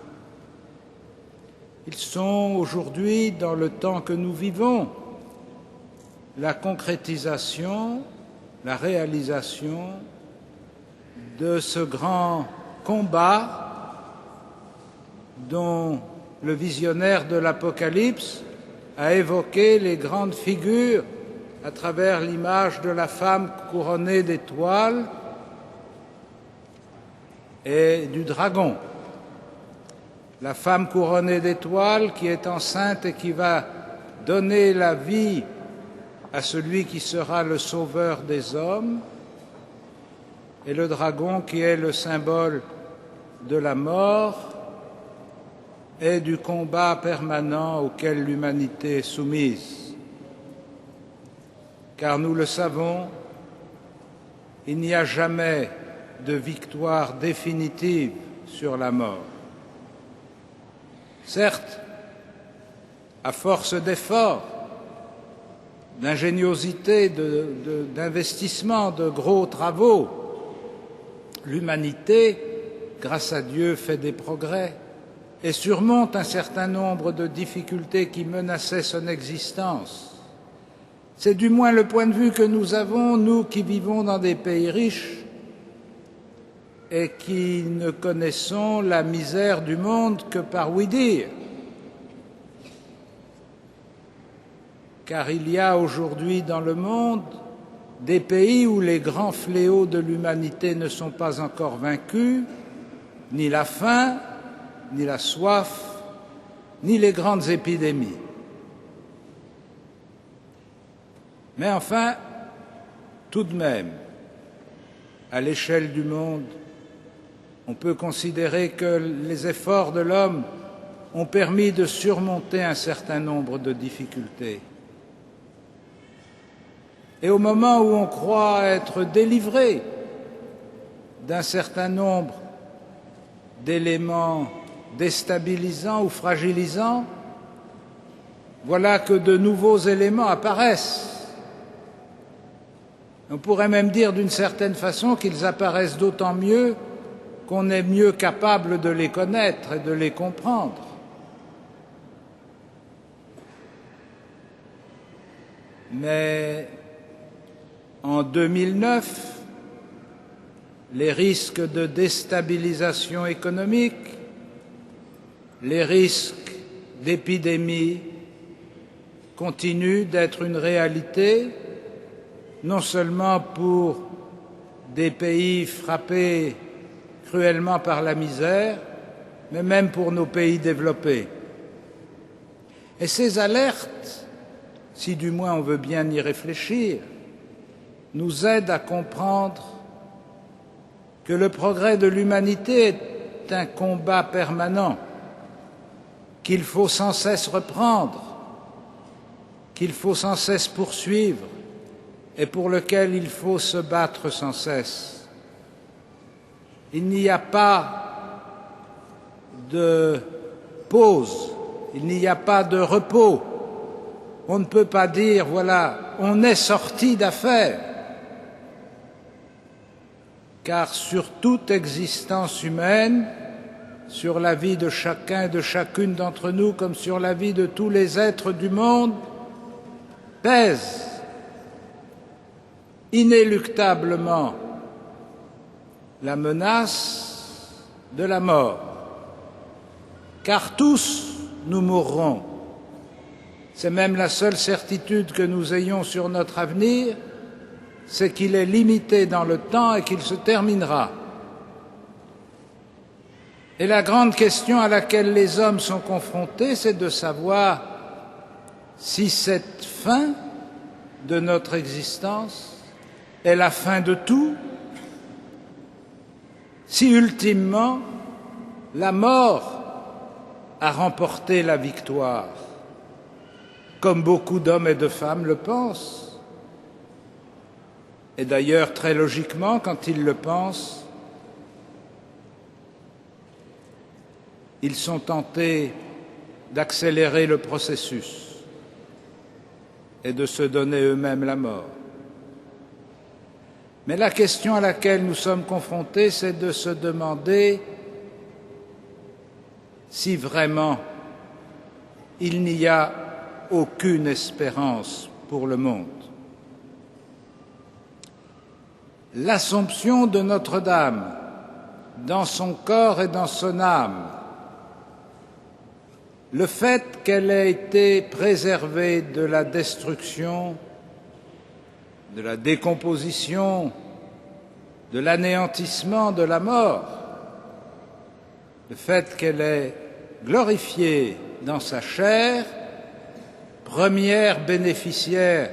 Ils sont aujourd'hui, dans le temps que nous vivons, la concrétisation, la réalisation de ce grand combat dont le visionnaire de l'Apocalypse a évoqué les grandes figures à travers l'image de la femme couronnée d'étoiles et du dragon. La femme couronnée d'étoiles qui est enceinte et qui va donner la vie à celui qui sera le sauveur des hommes, et le dragon qui est le symbole de la mort et du combat permanent auquel l'humanité est soumise. Car nous le savons, il n'y a jamais de victoire définitive sur la mort. Certes, à force d'efforts, d'ingéniosité, d'investissement, de gros travaux, l'humanité, grâce à Dieu, fait des progrès et surmonte un certain nombre de difficultés qui menaçaient son existence. C'est du moins le point de vue que nous avons, nous qui vivons dans des pays riches et qui ne connaissons la misère du monde que par ouï-dire. Car il y a aujourd'hui dans le monde des pays où les grands fléaux de l'humanité ne sont pas encore vaincus, ni la faim, ni la soif, ni les grandes épidémies. Mais enfin, tout de même, à l'échelle du monde, on peut considérer que les efforts de l'homme ont permis de surmonter un certain nombre de difficultés. Et au moment où on croit être délivré d'un certain nombre d'éléments déstabilisants ou fragilisants, voilà que de nouveaux éléments apparaissent. On pourrait même dire d'une certaine façon qu'ils apparaissent d'autant mieux qu'on est mieux capable de les connaître et de les comprendre. Mais en 2009, les risques de déstabilisation économique, les risques d'épidémie continuent d'être une réalité, non seulement pour des pays frappés cruellement par la misère, mais même pour nos pays développés. Et ces alertes, si du moins on veut bien y réfléchir, nous aident à comprendre que le progrès de l'humanité est un combat permanent, qu'il faut sans cesse reprendre, qu'il faut sans cesse poursuivre et pour lequel il faut se battre sans cesse. Il n'y a pas de pause, il n'y a pas de repos. On ne peut pas dire, voilà, on est sorti d'affaire. Car sur toute existence humaine, sur la vie de chacun et de chacune d'entre nous, comme sur la vie de tous les êtres du monde, pèse inéluctablement la menace de la mort. Car tous nous mourrons. C'est même la seule certitude que nous ayons sur notre avenir, c'est qu'il est limité dans le temps et qu'il se terminera. Et la grande question à laquelle les hommes sont confrontés, c'est de savoir si cette fin de notre existence est la fin de tout, si ultimement la mort a remporté la victoire, comme beaucoup d'hommes et de femmes le pensent. Et d'ailleurs, très logiquement, quand ils le pensent, ils sont tentés d'accélérer le processus et de se donner eux-mêmes la mort. Mais la question à laquelle nous sommes confrontés, c'est de se demander si vraiment il n'y a aucune espérance pour le monde. L'Assomption de Notre-Dame dans son corps et dans son âme, le fait qu'elle ait été préservée de la destruction, de la décomposition, de l'anéantissement, de la mort, le fait qu'elle est glorifiée dans sa chair, première bénéficiaire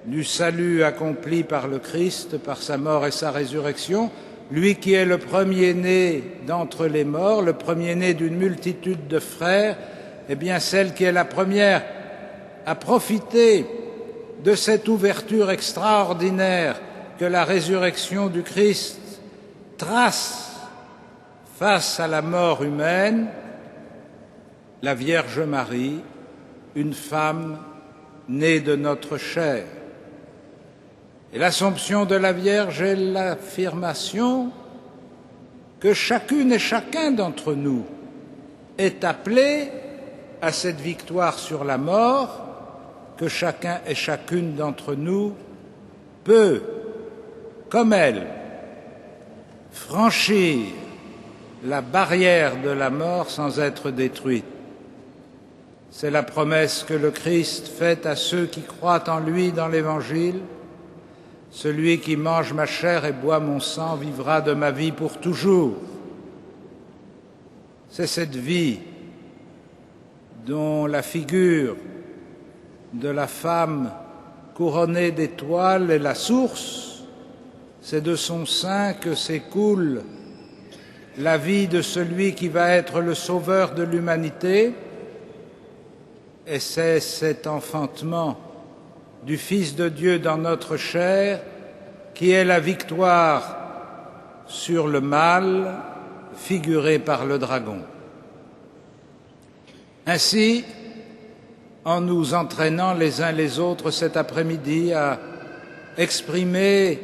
du salut accompli par le Christ, par sa mort et sa résurrection, lui qui est le premier-né d'entre les morts, le premier-né d'une multitude de frères, eh bien celle qui est la première à profiter de cette ouverture extraordinaire que la résurrection du Christ trace face à la mort humaine, la Vierge Marie, une femme née de notre chair. Et l'Assomption de la Vierge est l'affirmation que chacune et chacun d'entre nous est appelé à cette victoire sur la mort, que chacun et chacune d'entre nous peut, comme elle, franchir la barrière de la mort sans être détruite. C'est la promesse que le Christ fait à ceux qui croient en lui dans l'Évangile. Celui qui mange ma chair et boit mon sang vivra de ma vie pour toujours. C'est cette vie dont la figure de la femme couronnée d'étoiles est la source. C'est de son sein que s'écoule la vie de celui qui va être le sauveur de l'humanité. Et c'est cet enfantement du Fils de Dieu dans notre chair qui est la victoire sur le mal figuré par le dragon. Ainsi, en nous entraînant les uns les autres cet après-midi à exprimer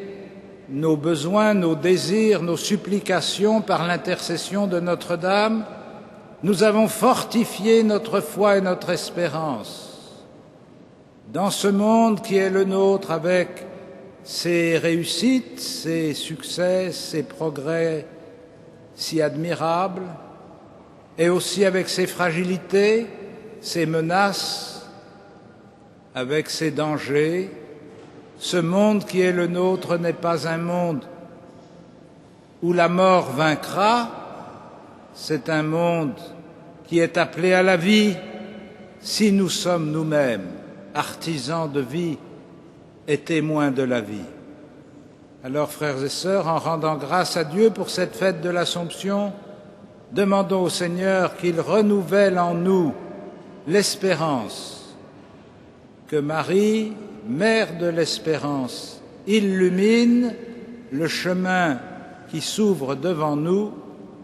nos besoins, nos désirs, nos supplications par l'intercession de Notre-Dame, nous avons fortifié notre foi et notre espérance. dans ce monde qui est le nôtre avec ses réussites, ses succès, ses progrès si admirables, et aussi avec ses fragilités, ses menaces, avec ses dangers. Ce monde qui est le nôtre n'est pas un monde où la mort vaincra, c'est un monde qui est appelé à la vie si nous sommes nous-mêmes artisans de vie et témoins de la vie. Alors, frères et sœurs, en rendant grâce à Dieu pour cette fête de l'Assomption, demandons au Seigneur qu'il renouvelle en nous l'espérance, que Marie, mère de l'espérance, illumine le chemin qui s'ouvre devant nous.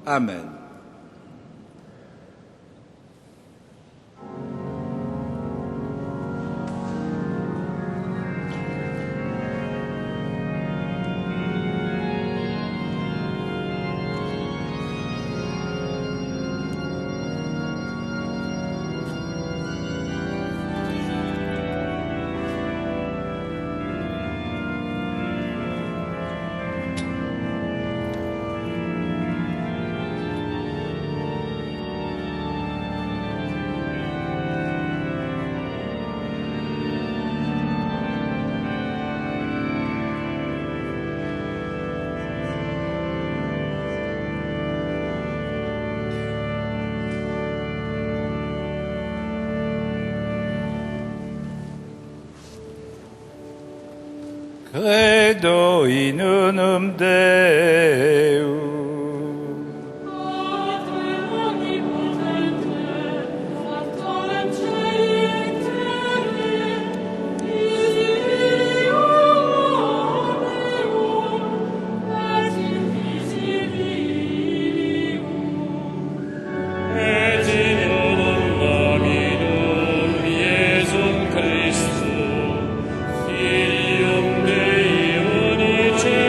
Amen. Credo in unum Deum. Filium Dei unigenito,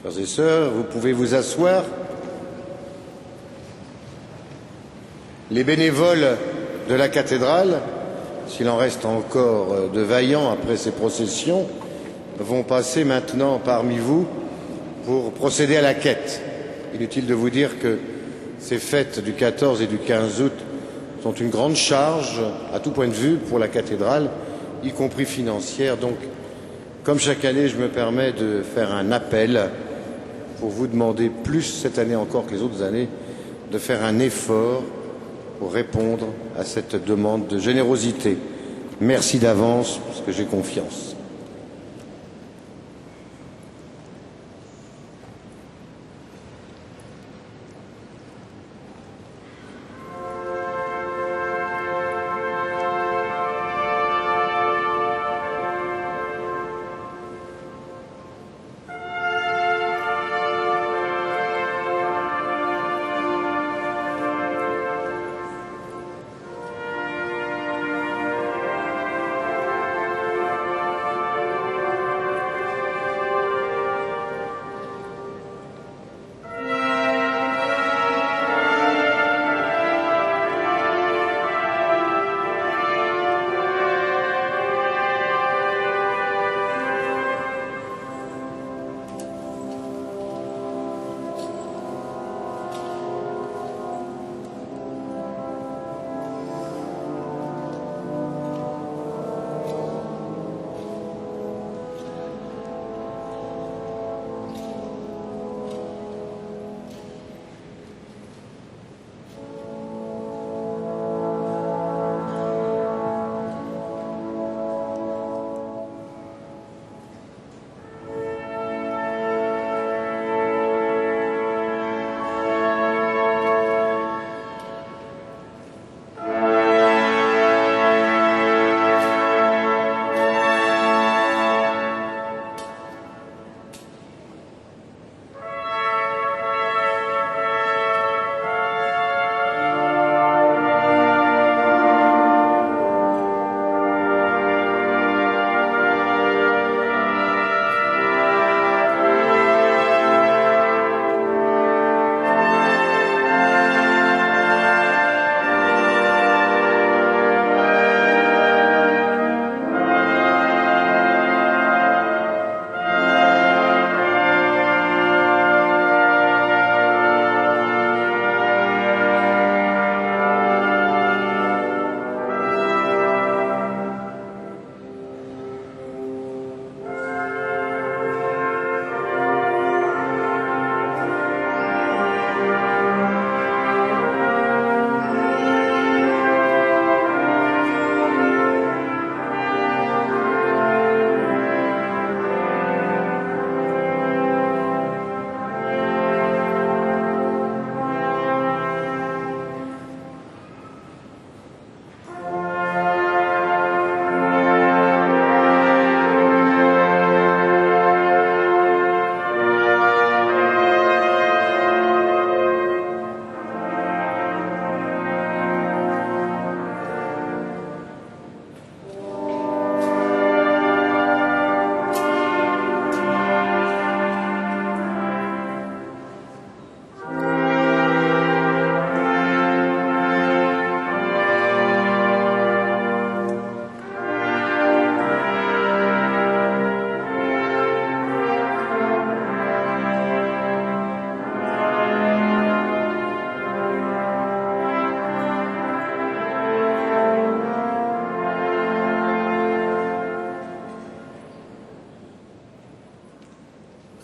Frères et sœurs, vous pouvez vous asseoir. Les bénévoles de la cathédrale, s'il en reste encore de vaillants après ces processions, vont passer maintenant parmi vous pour procéder à la quête. Inutile de vous dire que ces fêtes du 14 et du 15 août sont une grande charge, à tout point de vue, pour la cathédrale, y compris financière. Donc, comme chaque année, je me permets de faire un appel pour vous demander plus cette année encore que les autres années, de faire un effort pour répondre à cette demande de générosité. Merci d'avance, parce que j'ai confiance.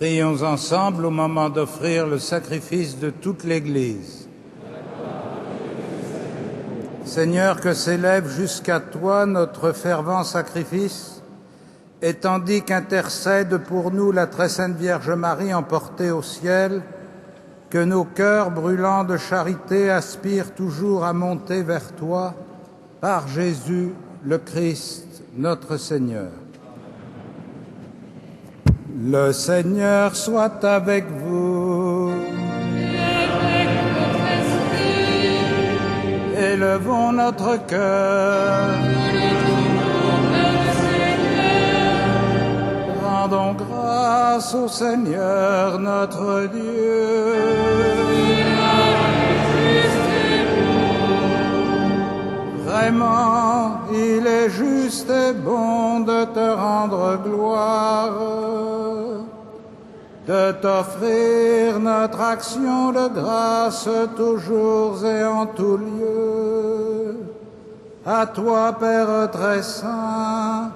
Prions ensemble au moment d'offrir le sacrifice de toute l'Église. Seigneur, que s'élève jusqu'à toi notre fervent sacrifice, et tandis qu'intercède pour nous la très sainte Vierge Marie emportée au ciel, que nos cœurs brûlants de charité aspirent toujours à monter vers toi, par Jésus le Christ, notre Seigneur. Le Seigneur soit avec vous. Et avec votre esprit. Élevons notre cœur. Rendons grâce grâce au Seigneur notre Dieu. Vraiment, il est juste et bon de te rendre gloire, de t'offrir notre action de grâce toujours et en tout lieu. À toi, Père très saint,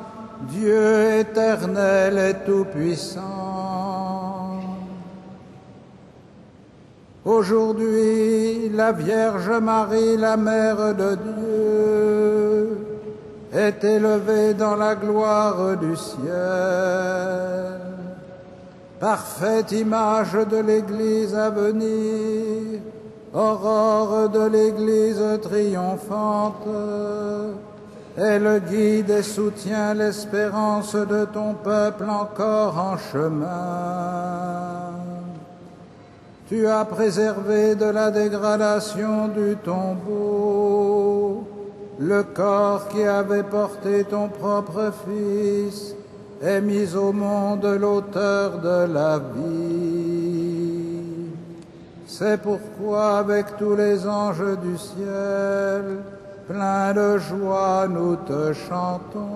Dieu éternel et tout-puissant. Aujourd'hui, la Vierge Marie, la Mère de Dieu, est élevée dans la gloire du ciel. Parfaite image de l'Église à venir, aurore de l'Église triomphante, elle guide et soutient l'espérance de ton peuple encore en chemin. Tu as préservé de la dégradation du tombeau le corps qui avait porté ton propre Fils et mis au monde l'auteur de la vie. C'est pourquoi avec tous les anges du ciel, pleins de joie, nous te chantons.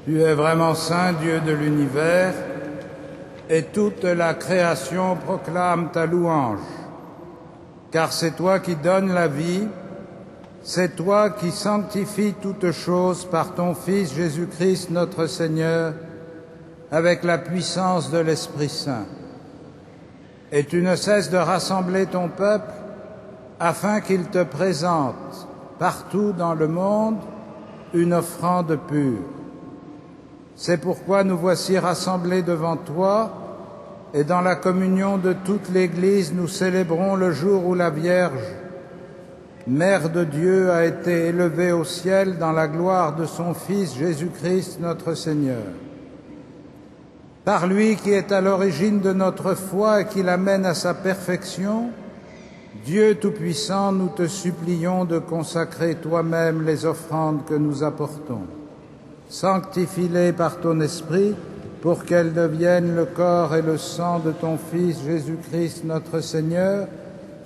Tu es vraiment saint, Dieu de l'univers, et toute la création proclame ta louange. Car c'est toi qui donnes la vie, c'est toi qui sanctifies toutes choses par ton Fils Jésus-Christ notre Seigneur, avec la puissance de l'Esprit Saint. Et tu ne cesses de rassembler ton peuple afin qu'il te présente partout dans le monde une offrande pure. C'est pourquoi nous voici rassemblés devant toi, et dans la communion de toute l'Église, nous célébrons le jour où la Vierge, Mère de Dieu, a été élevée au ciel dans la gloire de son Fils Jésus-Christ notre Seigneur. Par lui qui est à l'origine de notre foi et qui l'amène à sa perfection, Dieu Tout-Puissant, nous te supplions de consacrer toi-même les offrandes que nous apportons. Sanctifie-les par ton Esprit, pour qu'elles deviennent le corps et le sang de ton Fils Jésus-Christ notre Seigneur,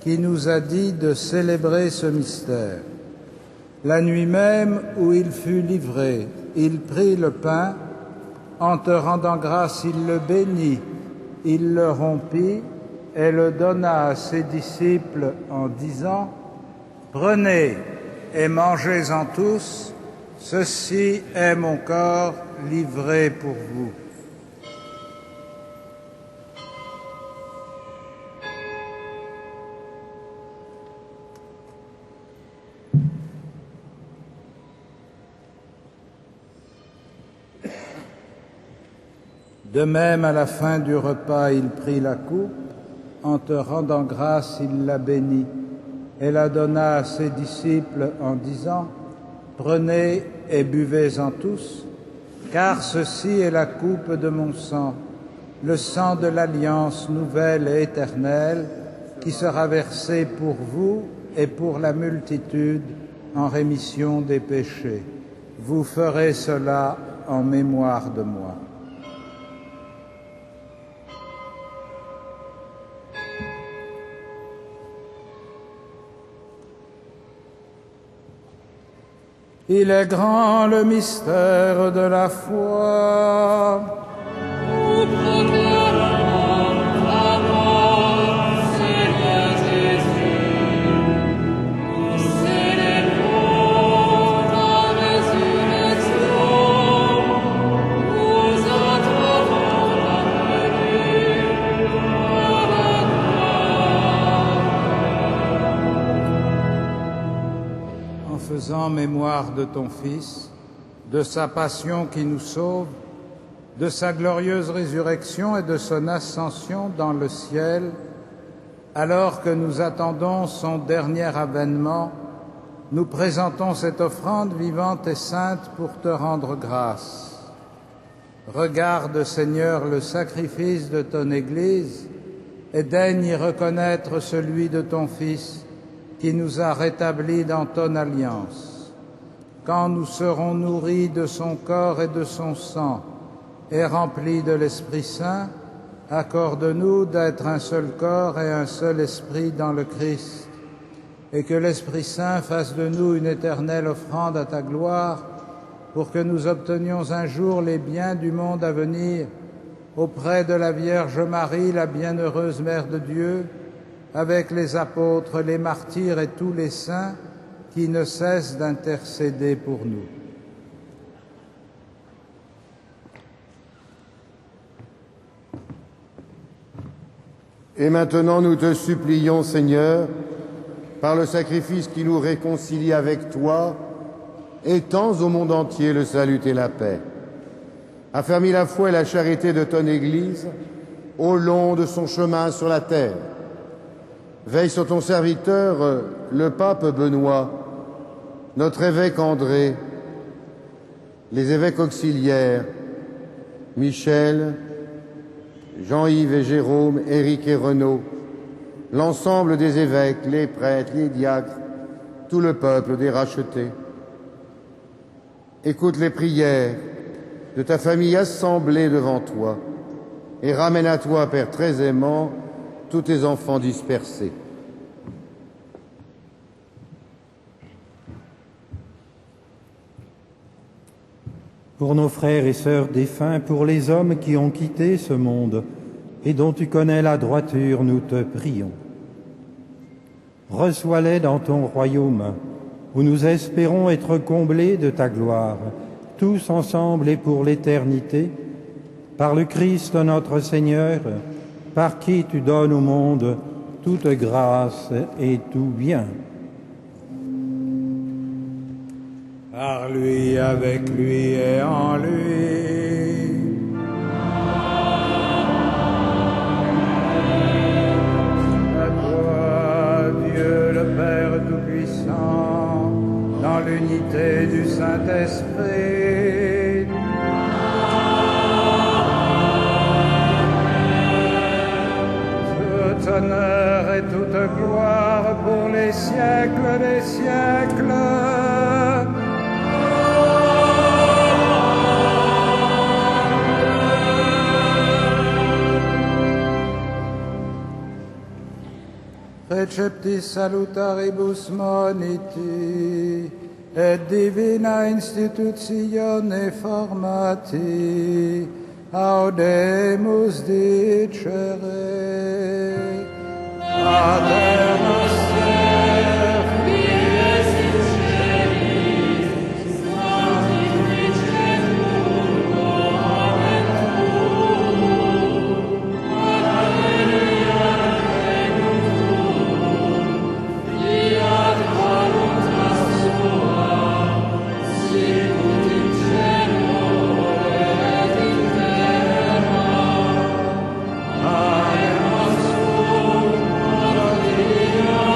qui nous a dit de célébrer ce mystère. La nuit même où il fut livré, il prit le pain, en te rendant grâce, il le bénit, il le rompit et le donna à ses disciples en disant : « Prenez et mangez-en tous, ceci est mon corps livré pour vous. » De même, à la fin du repas, il prit la coupe, en te rendant grâce, il la bénit, et la donna à ses disciples en disant : « Prenez et buvez-en tous, car ceci est la coupe de mon sang, le sang de l'alliance nouvelle et éternelle, qui sera versé pour vous et pour la multitude en rémission des péchés. Vous ferez cela en mémoire de moi. Il est grand le mystère de la foi. Faisant mémoire de ton Fils, de sa passion qui nous sauve, de sa glorieuse résurrection et de son ascension dans le ciel, alors que nous attendons son dernier avènement, nous présentons cette offrande vivante et sainte pour te rendre grâce. Regarde, Seigneur, le sacrifice de ton Église et daigne y reconnaître celui de ton Fils, qui nous a rétablis dans ton alliance. Quand nous serons nourris de son corps et de son sang et remplis de l'Esprit Saint, accorde-nous d'être un seul corps et un seul esprit dans le Christ, et que l'Esprit Saint fasse de nous une éternelle offrande à ta gloire, pour que nous obtenions un jour les biens du monde à venir, auprès de la Vierge Marie, la bienheureuse Mère de Dieu, avec les apôtres, les martyrs et tous les saints qui ne cessent d'intercéder pour nous. Et maintenant, nous te supplions, Seigneur, par le sacrifice qui nous réconcilie avec toi, étends au monde entier le salut et la paix. Affermis la foi et la charité de ton Église au long de son chemin sur la terre. Veille sur ton serviteur, le pape Benoît, notre évêque André, les évêques auxiliaires, Michel, Jean-Yves et Jérôme, Éric et Renaud, l'ensemble des évêques, les prêtres, les diacres, tout le peuple des rachetés. Écoute les prières de ta famille assemblée devant toi et ramène à toi, Père très aimant, tous tes enfants dispersés. Pour nos frères et sœurs défunts, pour les hommes qui ont quitté ce monde et dont tu connais la droiture, nous te prions. Reçois-les dans ton royaume, où nous espérons être comblés de ta gloire, tous ensemble et pour l'éternité, par le Christ notre Seigneur, par qui tu donnes au monde toute grâce et tout bien. Par lui, avec lui et en lui. À toi, Dieu le Père Tout-Puissant, dans l'unité du Saint-Esprit, tout honneur et toute gloire pour les siècles des siècles. Receptis salutaribus moniti, et divina institutione formati, audemus dicere. Pater noster, qui es in celis, sanctificetur nomen tuum, adveniat regnum tuum, fiat voluntas tua, sicut in cielo et in terra. Panem nostrum quotidianum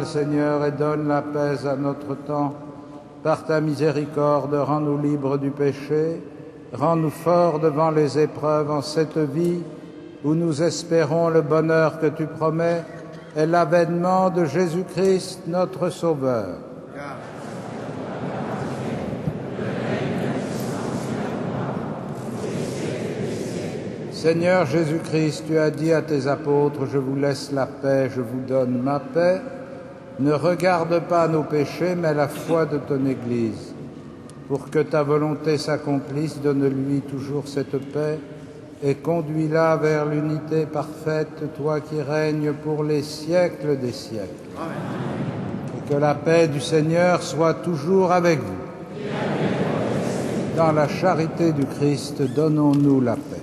le Seigneur, et donne la paix à notre temps. Par ta miséricorde, rends-nous libres du péché, rends-nous forts devant les épreuves en cette vie où nous espérons le bonheur que tu promets et l'avènement de Jésus-Christ, notre Sauveur. Seigneur Jésus-Christ, tu as dit à tes apôtres, je vous laisse la paix, je vous donne ma paix. Ne regarde pas nos péchés, mais la foi de ton Église. Pour que ta volonté s'accomplisse, donne-lui toujours cette paix et conduis-la vers l'unité parfaite, toi qui règnes pour les siècles des siècles. Amen. Et que la paix du Seigneur soit toujours avec vous. Dans la charité du Christ, donnons-nous la paix.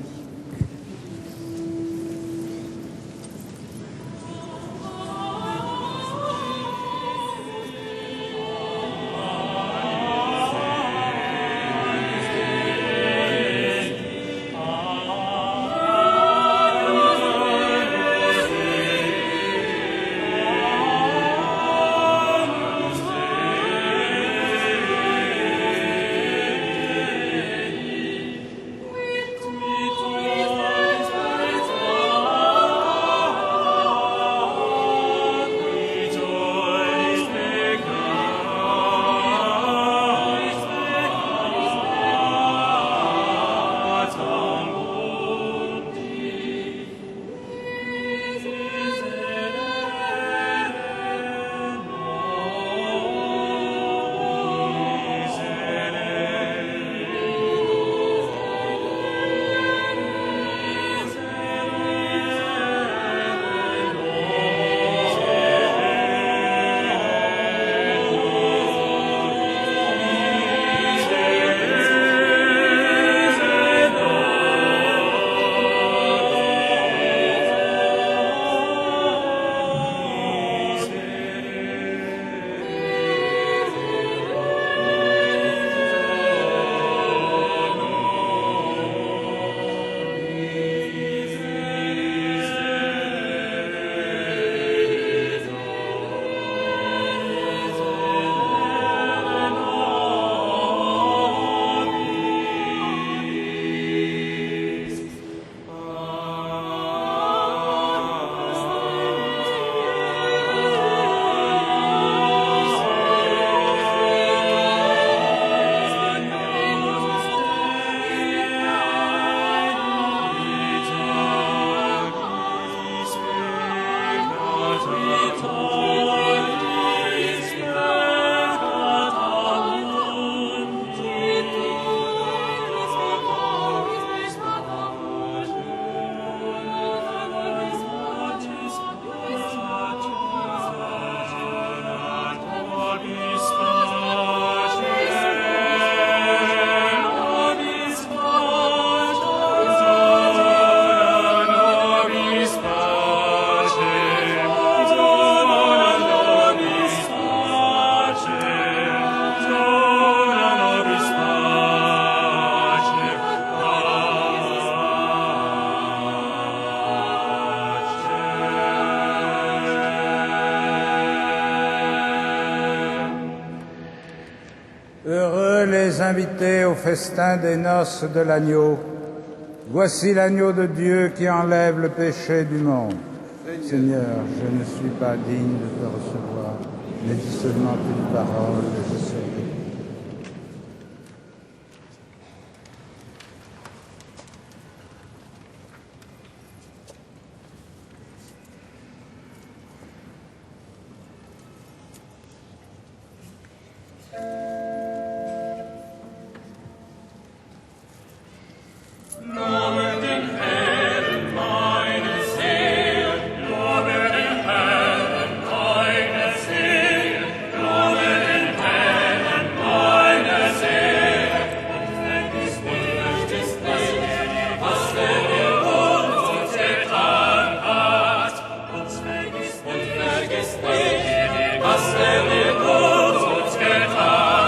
Invités au festin des noces de l'agneau. Voici l'agneau de Dieu qui enlève le péché du monde. Seigneur, je ne suis pas digne de te recevoir, mais dis seulement une parole et je serai. Was er mir Gott getan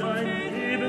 Dir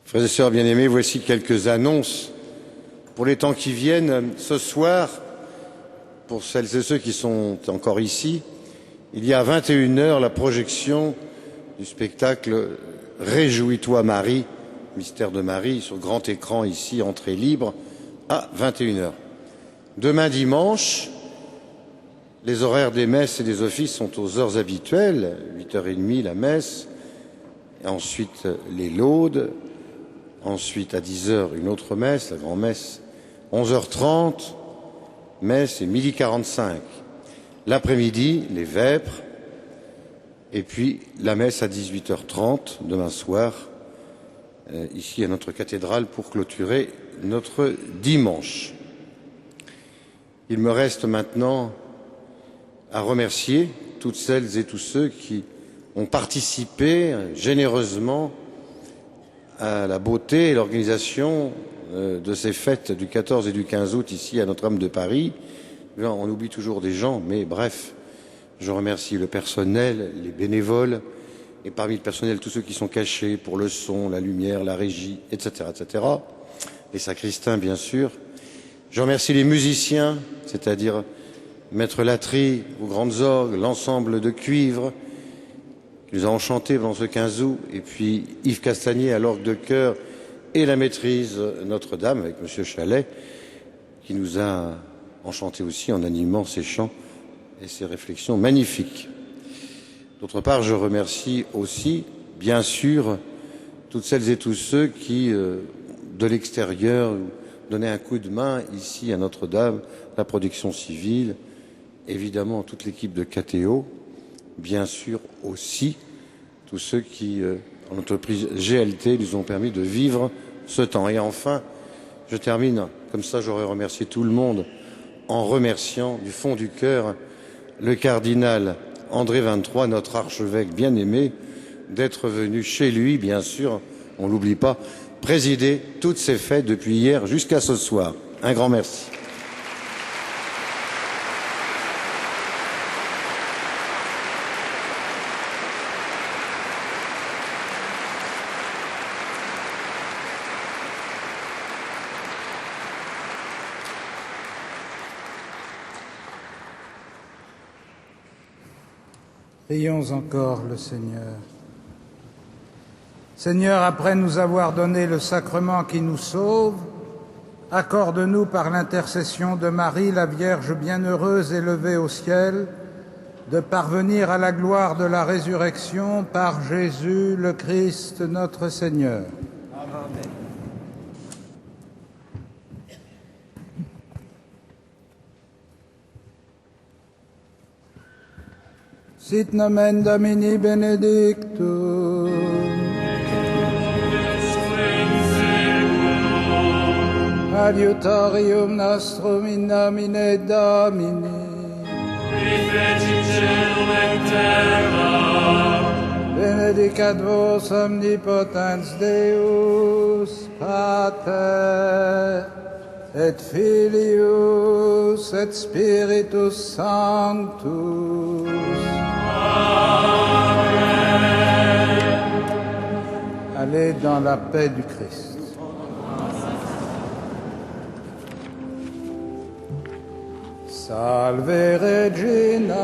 Frères et sœurs bien-aimés, voici quelques annonces pour les temps qui viennent. Ce soir, pour celles et ceux qui sont encore ici, il y a à 21h la projection du spectacle Réjouis-toi Marie, Mystère de Marie, sur grand écran ici, entrée libre, à 21h. Demain dimanche, les horaires des messes et des offices sont aux heures habituelles, 8h30 la messe, et ensuite les laudes, ensuite à 10h une autre messe, la grand-messe, 11h30, messe et 12h45. L'après-midi, les vêpres, et puis la messe à 18h30 demain soir, ici à notre cathédrale pour clôturer notre dimanche. Il me reste maintenant à remercier toutes celles et tous ceux qui ont participé généreusement à la beauté et l'organisation de ces fêtes du 14 et du 15 août ici à Notre-Dame de Paris. On oublie toujours des gens, mais bref, je remercie le personnel, les bénévoles, et parmi le personnel, tous ceux qui sont cachés pour le son, la lumière, la régie, etc., etc. Les sacristains, bien sûr. Je remercie les musiciens, c'est-à-dire Maître Latry aux grandes orgues, l'ensemble de cuivre qui nous a enchantés pendant ce 15 août, et puis Yves Castagnier à l'orgue de chœur et la maîtrise Notre-Dame avec Monsieur Chalet qui nous a enchantés aussi en animant ses chants et ses réflexions magnifiques. D'autre part, je remercie aussi, bien sûr, toutes celles et tous ceux qui, de l'extérieur, donnaient un coup de main ici à Notre-Dame, la protection civile, évidemment toute l'équipe de KTO, bien sûr aussi tous ceux qui, en entreprise GLT, nous ont permis de vivre ce temps. Et enfin, je termine, comme ça j'aurais remercié tout le monde, en remerciant du fond du cœur le cardinal André XXIII, notre archevêque bien-aimé, d'être venu chez lui, bien sûr, on ne l'oublie pas, présider toutes ces fêtes depuis hier jusqu'à ce soir. Un grand merci. Prions encore le Seigneur. Seigneur, après nous avoir donné le sacrement qui nous sauve, accorde-nous par l'intercession de Marie, la Vierge bienheureuse élevée au ciel, de parvenir à la gloire de la résurrection par Jésus le Christ notre Seigneur. Amen. Sit nomen Domini benedictum. Adiutorium nostrum in nomine Domini. Qui feci celum et terra. Benedicat vos omnipotens Deus, Pater, et Filius, et Spiritus Sanctus. Allez dans la paix du Christ. Salve Regina.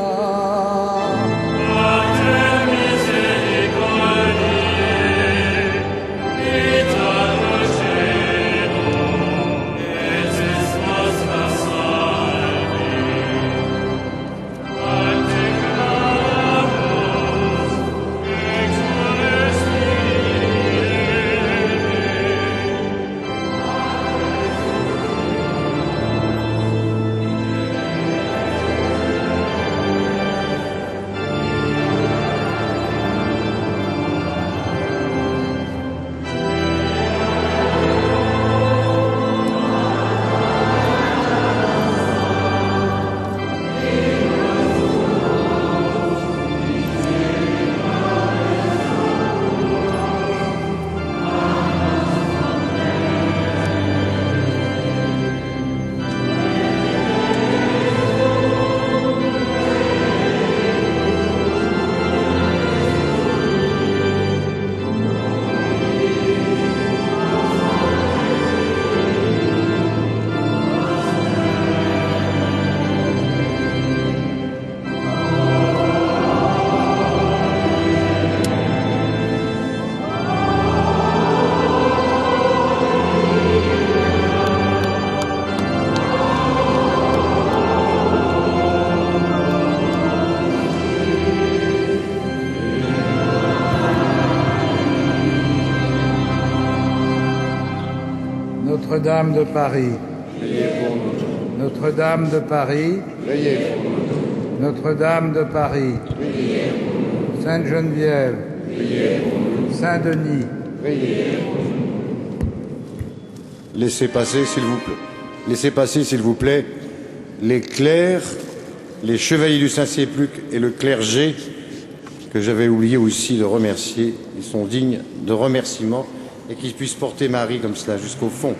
Notre-Dame de Paris, priez pour nous. Notre-Dame de Paris, Priez pour nous. Notre-Dame de Paris, Priez pour nous. Sainte-Geneviève, Priez pour nous. Saint-Denis. Priez pour nous. Laissez passer, s'il vous plaît. Laissez passer, s'il vous plaît, les clercs, les chevaliers du Saint-Sépulcre et le clergé que j'avais oublié aussi de remercier. Ils sont dignes de remerciements et qu'ils puissent porter Marie comme cela jusqu'au fond.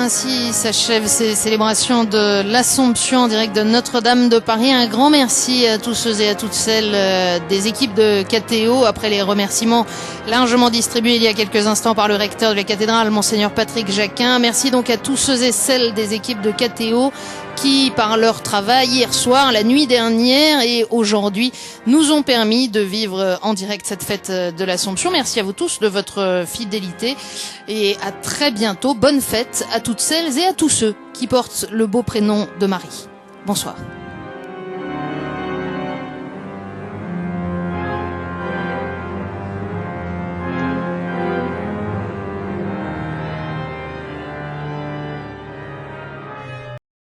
Ainsi s'achèvent ces célébrations de l'Assomption en direct de Notre-Dame de Paris. Un grand merci à tous ceux et à toutes celles des équipes de KTO. Après les remerciements largement distribués il y a quelques instants par le recteur de la cathédrale, Monseigneur Patrick Jacquin. Merci donc à tous ceux et celles des équipes de KTO qui, par leur travail hier soir, la nuit dernière et aujourd'hui, nous ont permis de vivre en direct cette fête de l'Assomption. Merci à vous tous de votre fidélité et à très bientôt. Bonne fête à toutes celles et à tous ceux qui portent le beau prénom de Marie. Bonsoir.